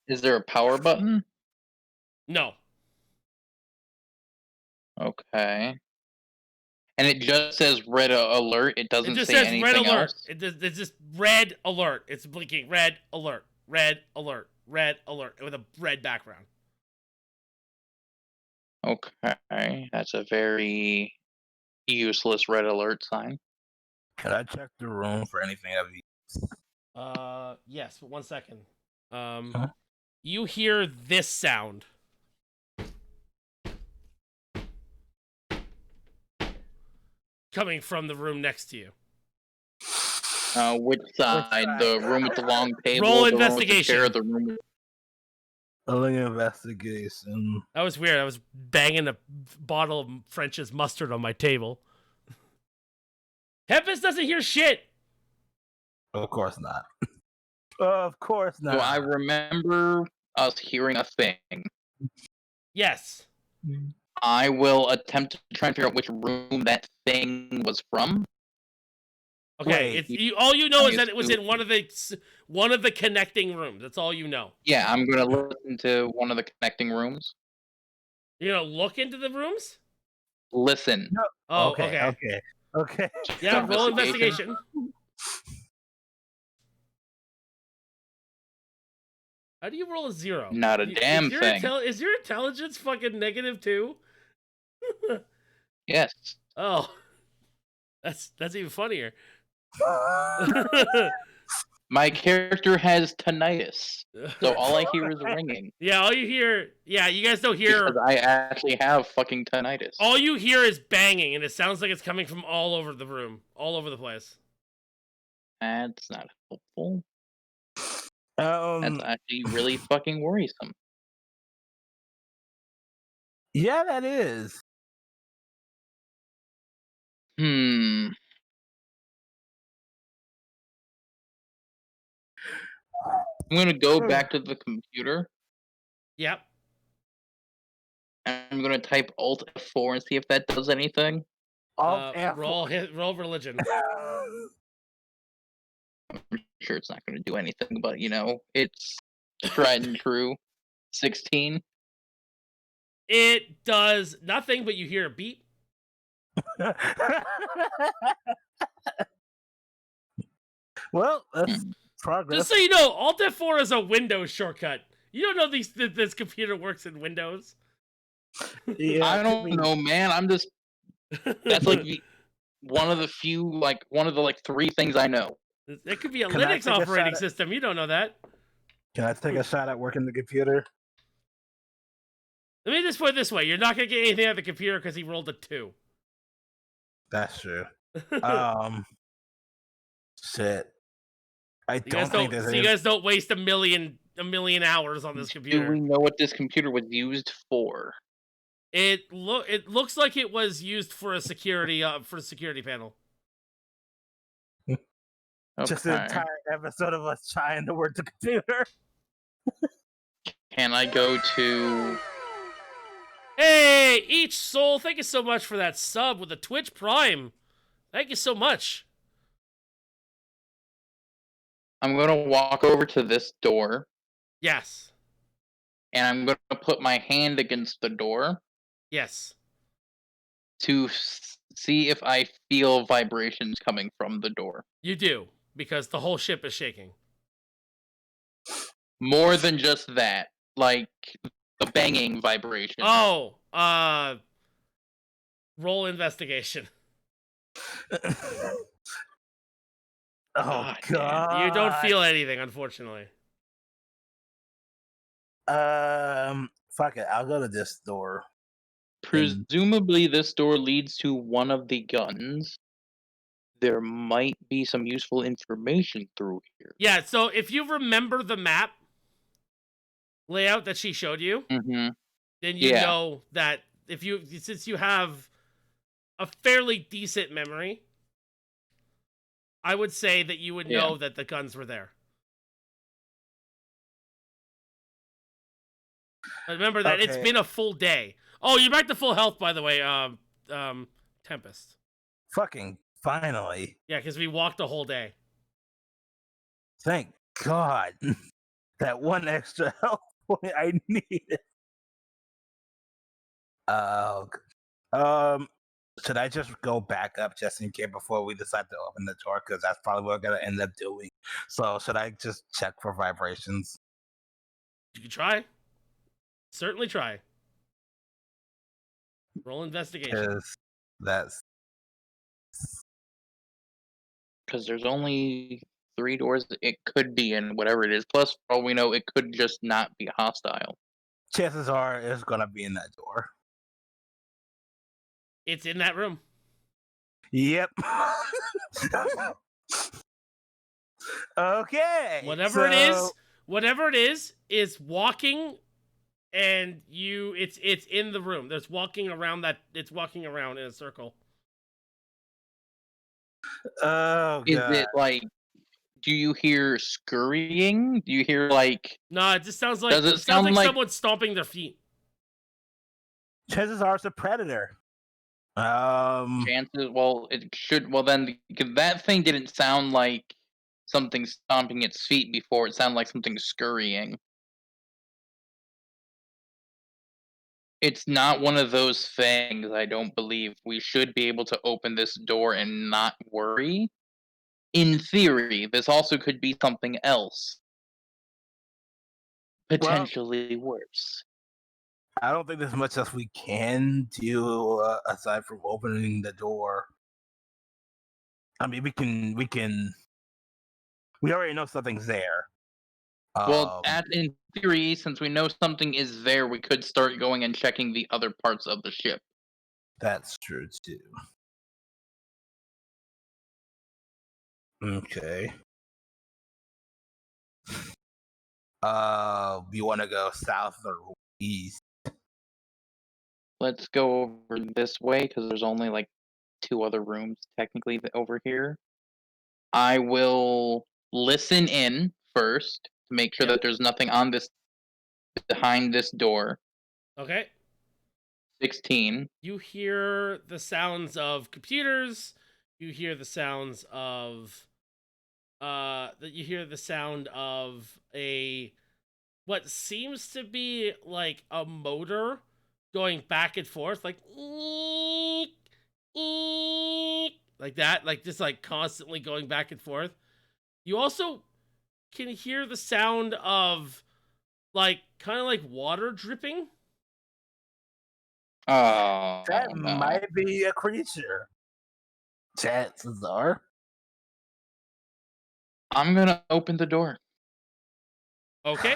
Is there a power button? No. Okay. And it just says red alert. It doesn't just say says anything red alert. else. It's just red alert. It's blinking red alert, red alert, red alert with a red background. Okay, that's a very useless red alert sign. Can I check the room for anything of use? Yes, but 1 second. You hear this sound. Coming from the room next to you. Which side? The room with the long table? Roll the investigation. Room with the chair, the room with... Rolling investigation. That was weird. I was banging a bottle of French's mustard on my table. Tempest doesn't hear shit. Of course not. Of course not. So I remember us hearing a thing. Yes. I will attempt to try and figure out which room that thing was from. Okay, all you know is that it was in one of the connecting rooms. That's all you know. Yeah, I'm gonna listen to one of the connecting rooms. You're gonna look into the rooms? Listen. No. Oh, okay. Yeah, roll investigation. How do you roll a 0? Not a damn thing. Is your intelligence fucking -2? Yes. Oh, that's even funnier. My character has tinnitus, so all I hear is ringing. Yeah, all you hear. Yeah, you guys don't hear. Because I actually have fucking tinnitus. All you hear is banging, and it sounds like it's coming from all over the room, all over the place. That's not helpful. That's actually really fucking worrisome. Yeah, that is. I'm gonna go back to the computer. Yep. I'm gonna type Alt F4 and see if that does anything. Roll religion. I'm sure it's not gonna do anything, but it's tried and true. 16. It does nothing, but you hear a beep. Well, that's progress. Just so you know, Alt F4 is a Windows shortcut. You don't know this computer works in Windows. Yeah, I don't know, man. I'm just. That's like one of the 3 things I know. It could be a Linux operating system. You don't know that. Can I take a shot at working the computer? Let me just put it this way: you're not gonna get anything out of the computer because he rolled a 2. That's true. Shit. I don't think there's you guys don't waste $1 million a million hours on this Do computer. we know what this computer was used for? It looks like it was used for a security panel. Just an Okay. entire episode of us trying to work the computer. Can I go to... Hey, each soul, thank you so much for that sub with the Twitch Prime. Thank you so much. I'm gonna walk over to this door, Yes. and I'm gonna put my hand against the door Yes. to see if I feel vibrations coming from the door. You do, because the whole ship is shaking. More than just that, like the banging vibration. Oh, roll investigation. Oh God. god. You don't feel anything, unfortunately. Fuck it. I'll go to this door. Presumably, this door leads to one of the guns. There might be some useful information through here. Yeah, so if you remember the map layout that she showed you, Mm-hmm. then you Yeah. know that since you have a fairly decent memory, I would say that you would Yeah. know that the guns were there. But remember that it's Okay. been a full day. Oh, you're back to full health, by the way, Tempest. Fucking finally. Yeah, because we walked a whole day. Thank God. That one extra health point I needed. Oh. Should I just go back up just in case before we decide to open the door? Because that's probably what we're gonna end up doing. So should I just check for vibrations? You can try. Certainly try. Roll investigation. Because that's Because there's only 3 doors that it could be in, whatever it is. Plus, for all we know, it could just not be hostile. chances are it's gonna be in that door. It's in that room. Yep. Okay. Whatever it is walking, and it's in the room. There's walking around it's walking around in a circle. Oh Is god. it like... Do you hear scurrying? Do you hear like... No, it just sounds like Does it sound like... someone stomping their feet. Chances are it's a predator. Chances... Well, it should... Well, then, because that thing didn't sound like something stomping its feet before. It sounded like something scurrying. It's not one of those things, I don't believe. We should be able to open this door and not worry. In theory, this also could be something else. Potentially worse. I don't think there's much else we can do aside from opening the door. I mean, we already know something's there. Well, in theory, since we know something is there, we could start going and checking the other parts of the ship. That's true too. Okay. You want to go south or east? Let's go over this way, because there's only like 2 other rooms technically over here. I will listen in first to make sure that there's nothing on this behind this door. Okay. 16. You hear the sounds of computers. You hear the sounds of you hear the sound of what seems to be like a motor going back and forth, like eek, eek, like that, like just like constantly going back and forth. You also can hear the sound of like kind of like water dripping. Oh, That no. might be a creature. Chances are. I'm gonna open the door. Okay.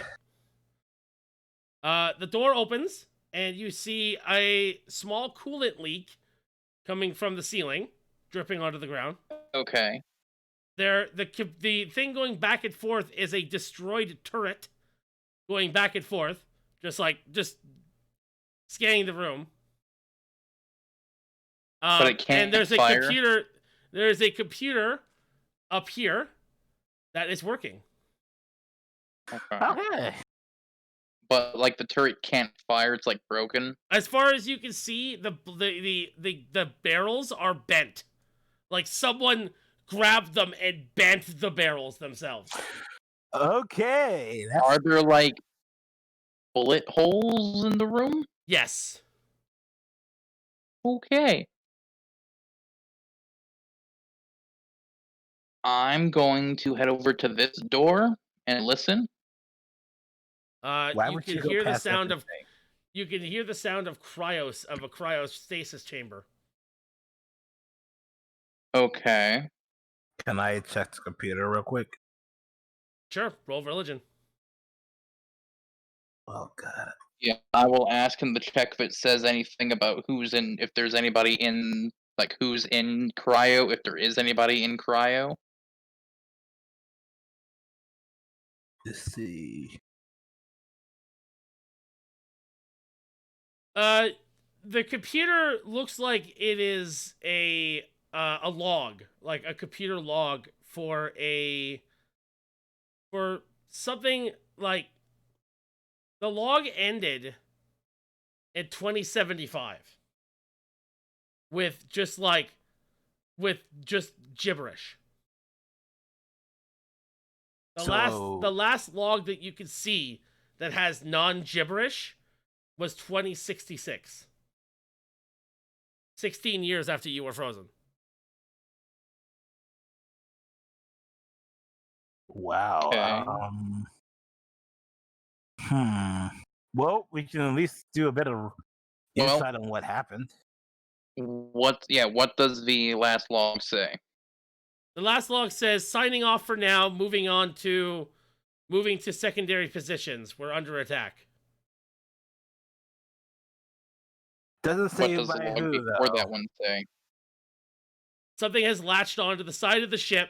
The door opens, and you see a small coolant leak coming from the ceiling, dripping onto the ground. Okay. The thing going back and forth is a destroyed turret going back and forth, just scanning the room. But it can't and there's a fire? computer. There's a computer up here that is working. Okay. Okay. But like the turret can't fire, it's like broken. As far as you can see, the barrels are bent. Like someone grabbed them and bent the barrels themselves. Okay. Are there like bullet holes in the room? Yes. Okay. I'm going to head over to this door and listen. Why You would can you go hear the past sound everything? of you can hear the sound of a cryostasis chamber. Okay. Can I check the computer real quick? Sure, roll religion. Oh god. Yeah, I will ask him to check if it says anything about if there's anybody in, like, who's in cryo, if there is anybody in cryo. Let's see. The computer looks like it is a log, like a computer log for something like the log ended in 2075 with just gibberish. The last log that you could see that has non-gibberish was 2066. 16 years after you were frozen. Wow. Okay. Well, we can at least do a bit of insight on what happened. What does the last log say? The last log says, signing off for now, moving to secondary positions. We're under attack. Doesn't say What does the by log who, before though. that one say? Something has latched onto the side of the ship.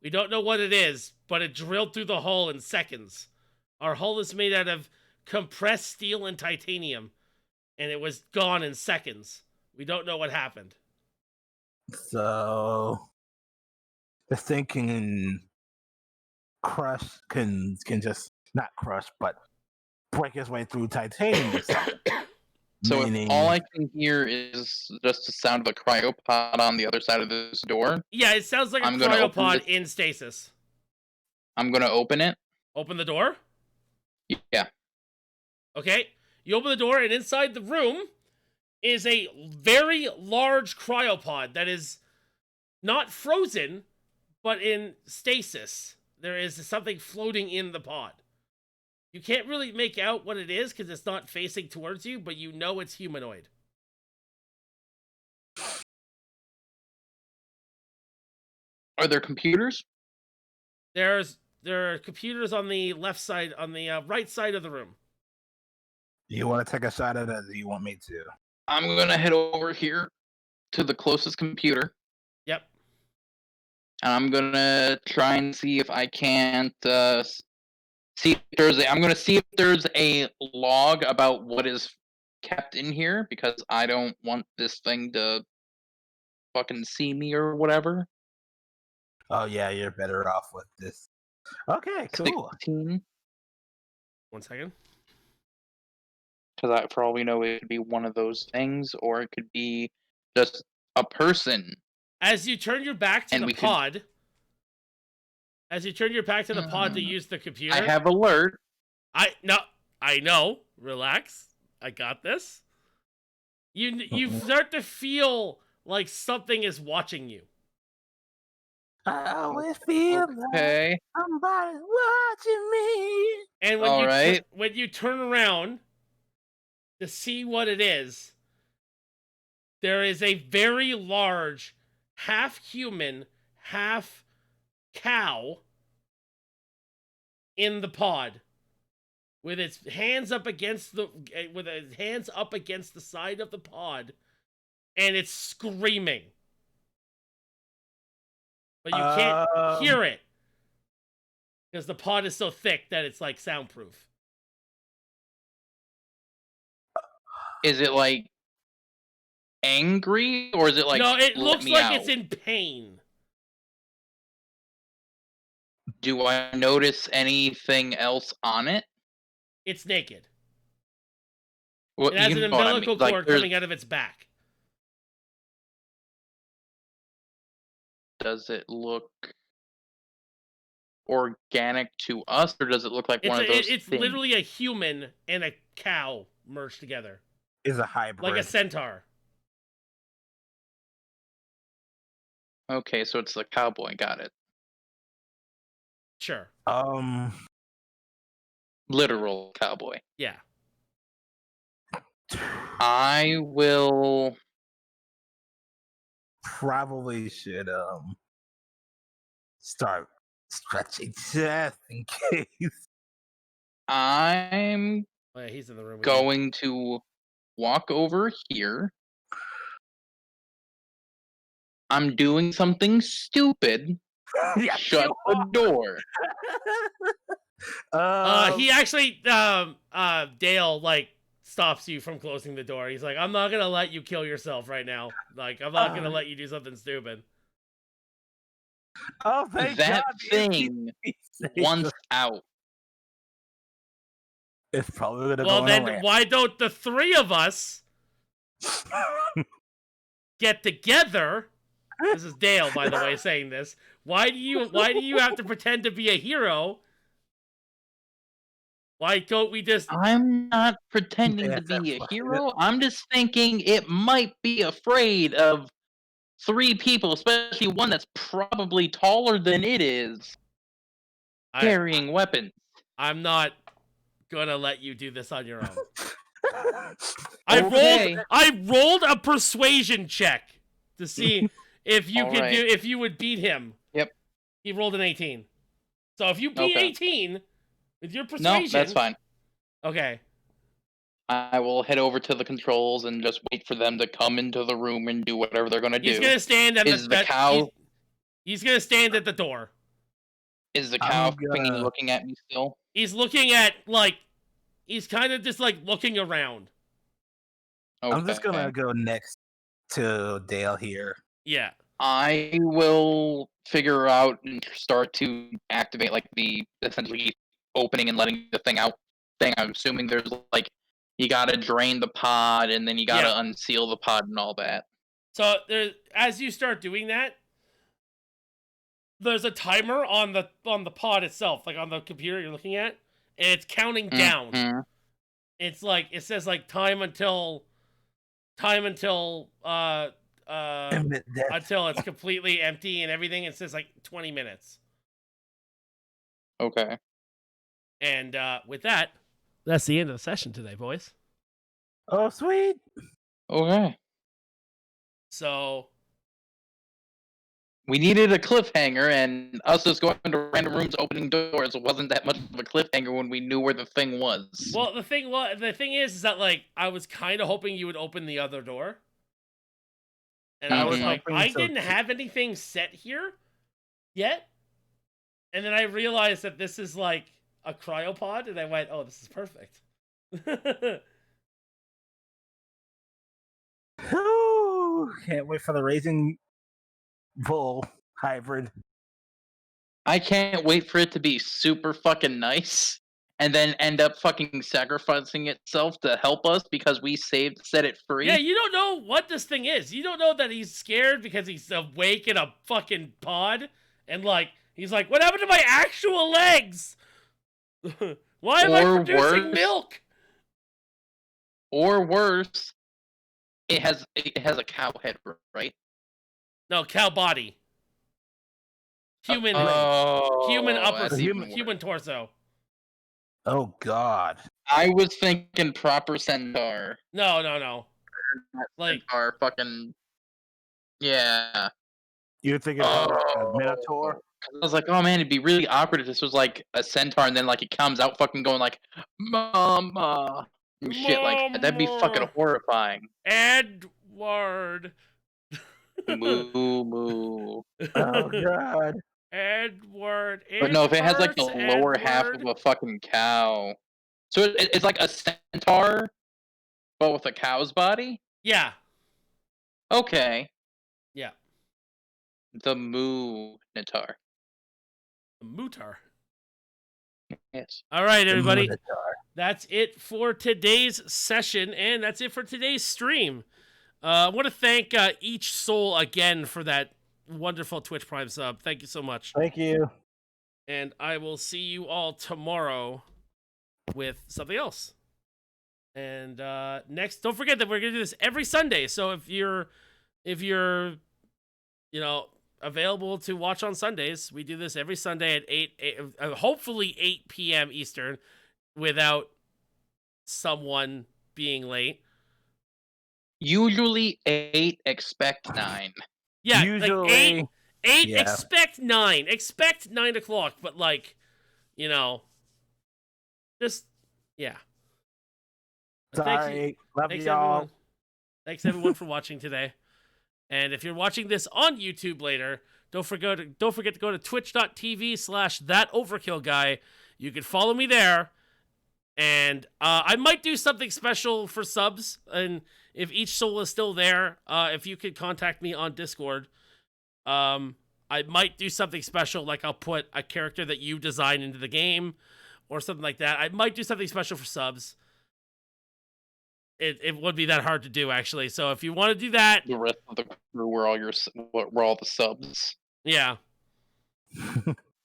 We don't know what it is, but it drilled through the hull in seconds. Our hull is made out of compressed steel and titanium, and it was gone in seconds. We don't know what happened. So this thing can crush, can just not crush, but break its way through titanium. So Meaning, if all I can hear is just the sound of a cryopod on the other side of this door, yeah, it sounds like a I'm gonna open cryopod in stasis. I'm gonna open it. Open the door? Yeah. Okay. You open the door, and inside the room is a very large cryopod that is not frozen, but in stasis. There is something floating in the pod. You can't really make out what it is because it's not facing towards you, but you know it's humanoid. Are there computers? There are computers on the left side, on the right side of the room. do you want to take a shot at it, or do you want me to? I'm gonna head over here to the closest computer. Yep. And I'm gonna try and see if I can't see if I'm gonna see if there's a log about what is kept in here, because I don't want this thing to fucking see me or whatever. Oh yeah, you're better off with this. Okay, cool. 16. 1 second. Because for all we know, it could be one of those things, or it could be just a person. As you turn your back to the pod, to use the computer, I have alert. I know. Relax. I got this. You start to feel like something is watching you. I always feel like somebody's watching me. And when you turn around to see what it is, there is a very large, half human, half cow in the pod, with its hands up against the side of the pod, and it's screaming. But you can't hear it because the pod is so thick that it's like soundproof. Is it like angry, or is it like No, it let looks me like out? it's in pain. Do I notice anything else on it? It's naked. Well, It has you an know what I mean. umbilical Like, cord coming out of its back. does it look organic to us, or does it look like It's one of those it's things? literally a human and a cow merged together, Is a like a hybrid. centaur. Okay, so it's the cowboy. Got it. Sure. Literal cowboy. Yeah. I will. Probably should start stretching just in case. I'm Oh, yeah, he's in the room. With you. going to walk over here. I'm doing something stupid. Yeah, Shut the door. He actually, Dale, like, stops you from closing the door. He's like, I'm not gonna let you kill yourself right now. Like, I'm not gonna let you do something stupid. Oh, thank That God, the thing NPC once out. It's probably gonna Well, go on a then rant. why don't the three of us get together? This is Dale, by the way, saying this. Why do you have to pretend to be a hero? Why don't we just... I'm not pretending to BFF be a fight. hero. I'm just thinking it might be afraid of 3 people, especially one that's probably taller than it is, carrying weapons. I'm not gonna let you do this on your own. Okay. I rolled a persuasion check to see if you Alright. if you would beat him. Yep. He rolled an 18. So if you beat Okay. 18 with your No, persuasion, that's fine. Okay. I will head over to the controls and just wait for them to come into the room and do whatever they're gonna do. He's gonna stand at Is the cow he's gonna stand at the door. Is the cow I'm thinking gonna- looking at me still? He's looking at, like, he's kind of just like looking around. Okay. I'm just gonna go next to Dale here. Yeah. I will figure out and start to activate like the essentially opening and letting the thing out thing. I'm assuming there's like you gotta drain the pod and then you gotta Yeah. unseal the pod and all that. So there, as you start doing that, there's a timer on the pod itself, like on the computer you're looking at, and it's counting down. Mhm. It's like it says like time until until it's completely empty and everything. It says like 20 minutes. Okay. And with that, that's the end of the session today, boys. Oh, sweet. Okay. So We needed a cliffhanger, and us just going to random rooms opening doors wasn't that much of a cliffhanger when we knew where the thing was. well, the thing is that like I was kind of hoping you would open the other door. And I was Mhm. like, hoping I so didn't too. have anything set here yet. And then I realized that this is like a cryopod, and I went, oh, this is perfect. Whew, can't wait for the Raising Bull hybrid. I can't wait for it to be super fucking nice and then end up fucking sacrificing itself to help us because we set it free. Yeah, you don't know what this thing is. You don't know that he's scared because he's awake in a fucking pod, and like he's like, what happened to my actual legs? Why am I Or producing worse. milk? Or worse, it has a cow head, right? No, cow body. Human human upper that's even worse. human torso. Oh God. I was thinking proper centaur. No. Like Centaur fucking yeah. You're thinking of a Minotaur? I was like, oh man, it'd be really awkward if this was like a centaur and then like it comes out fucking going like mama and shit like that. That'd be fucking Mama. horrifying. Edward. Moo moo. Oh God. Edward. But no, if it has like the hurts, lower half Edward. of a fucking cow. So it's like a centaur But with a cow's body? Yeah. Okay. Yeah. The Moonatar. Mutar. Yes. All right, everybody. Minotaur. That's it for today's session, and that's it for today's stream. I want to thank each soul again for that wonderful Twitch Prime sub. Thank you so much. Thank you. And I will see you all tomorrow with something else. And next, don't forget that we're gonna do this every Sunday. So if you're, available to watch on Sundays, we do this every Sunday at hopefully 8 p.m. Eastern, without someone being late. Usually 8, expect 9. Yeah, Usually, like 8, yeah. expect 9. Expect 9 o'clock, but just, yeah. Sorry. Love Thanks y'all. everyone. Thanks everyone for watching today. And if you're watching this on YouTube later, don't forget to go to twitch.tv/thatoverkillguy. You can follow me there. And I might do something special for subs. And if each soul is still there, if you could contact me on Discord, I might do something special, like I'll put a character that you design into the game or something like that. I might do something special for subs. It wouldn't be that hard to do, actually. So if you want to do that, The rest of the crew were all the subs. yeah.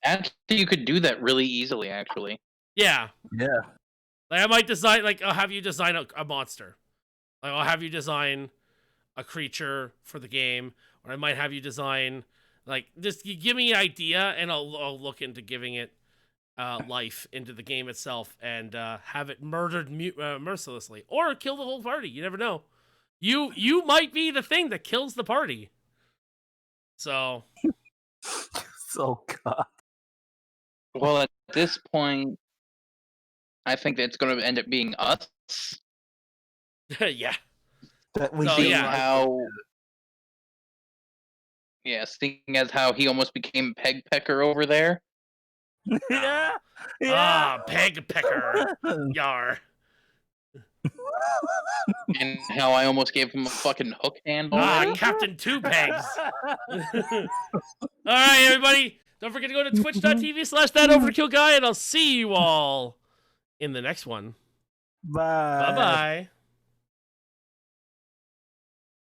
Actually, you could do that really easily, actually. Yeah. Yeah. Like I might design, I'll have you design a monster. Like I'll have you design a creature for the game, or I might have you design, just you give me an idea, and I'll look into giving it life into the game itself, and have it murdered mercilessly, or kill the whole party. You never know. You might be the thing that kills the party. So. So God. Well, at this point, I think that it's going to end up being us. Yeah. That we So, feel yeah. like How... Yeah, seeing as how he almost became Peg Pecker over there. Yeah. Yeah. Ah, Peg Pecker. Yar. And how I almost gave him a fucking hook hand Ah, already. Captain Two Pegs. All right, everybody. Don't forget to go to twitch.tv/thatoverkillguy, and I'll see you all in the next one. Bye. Bye-bye.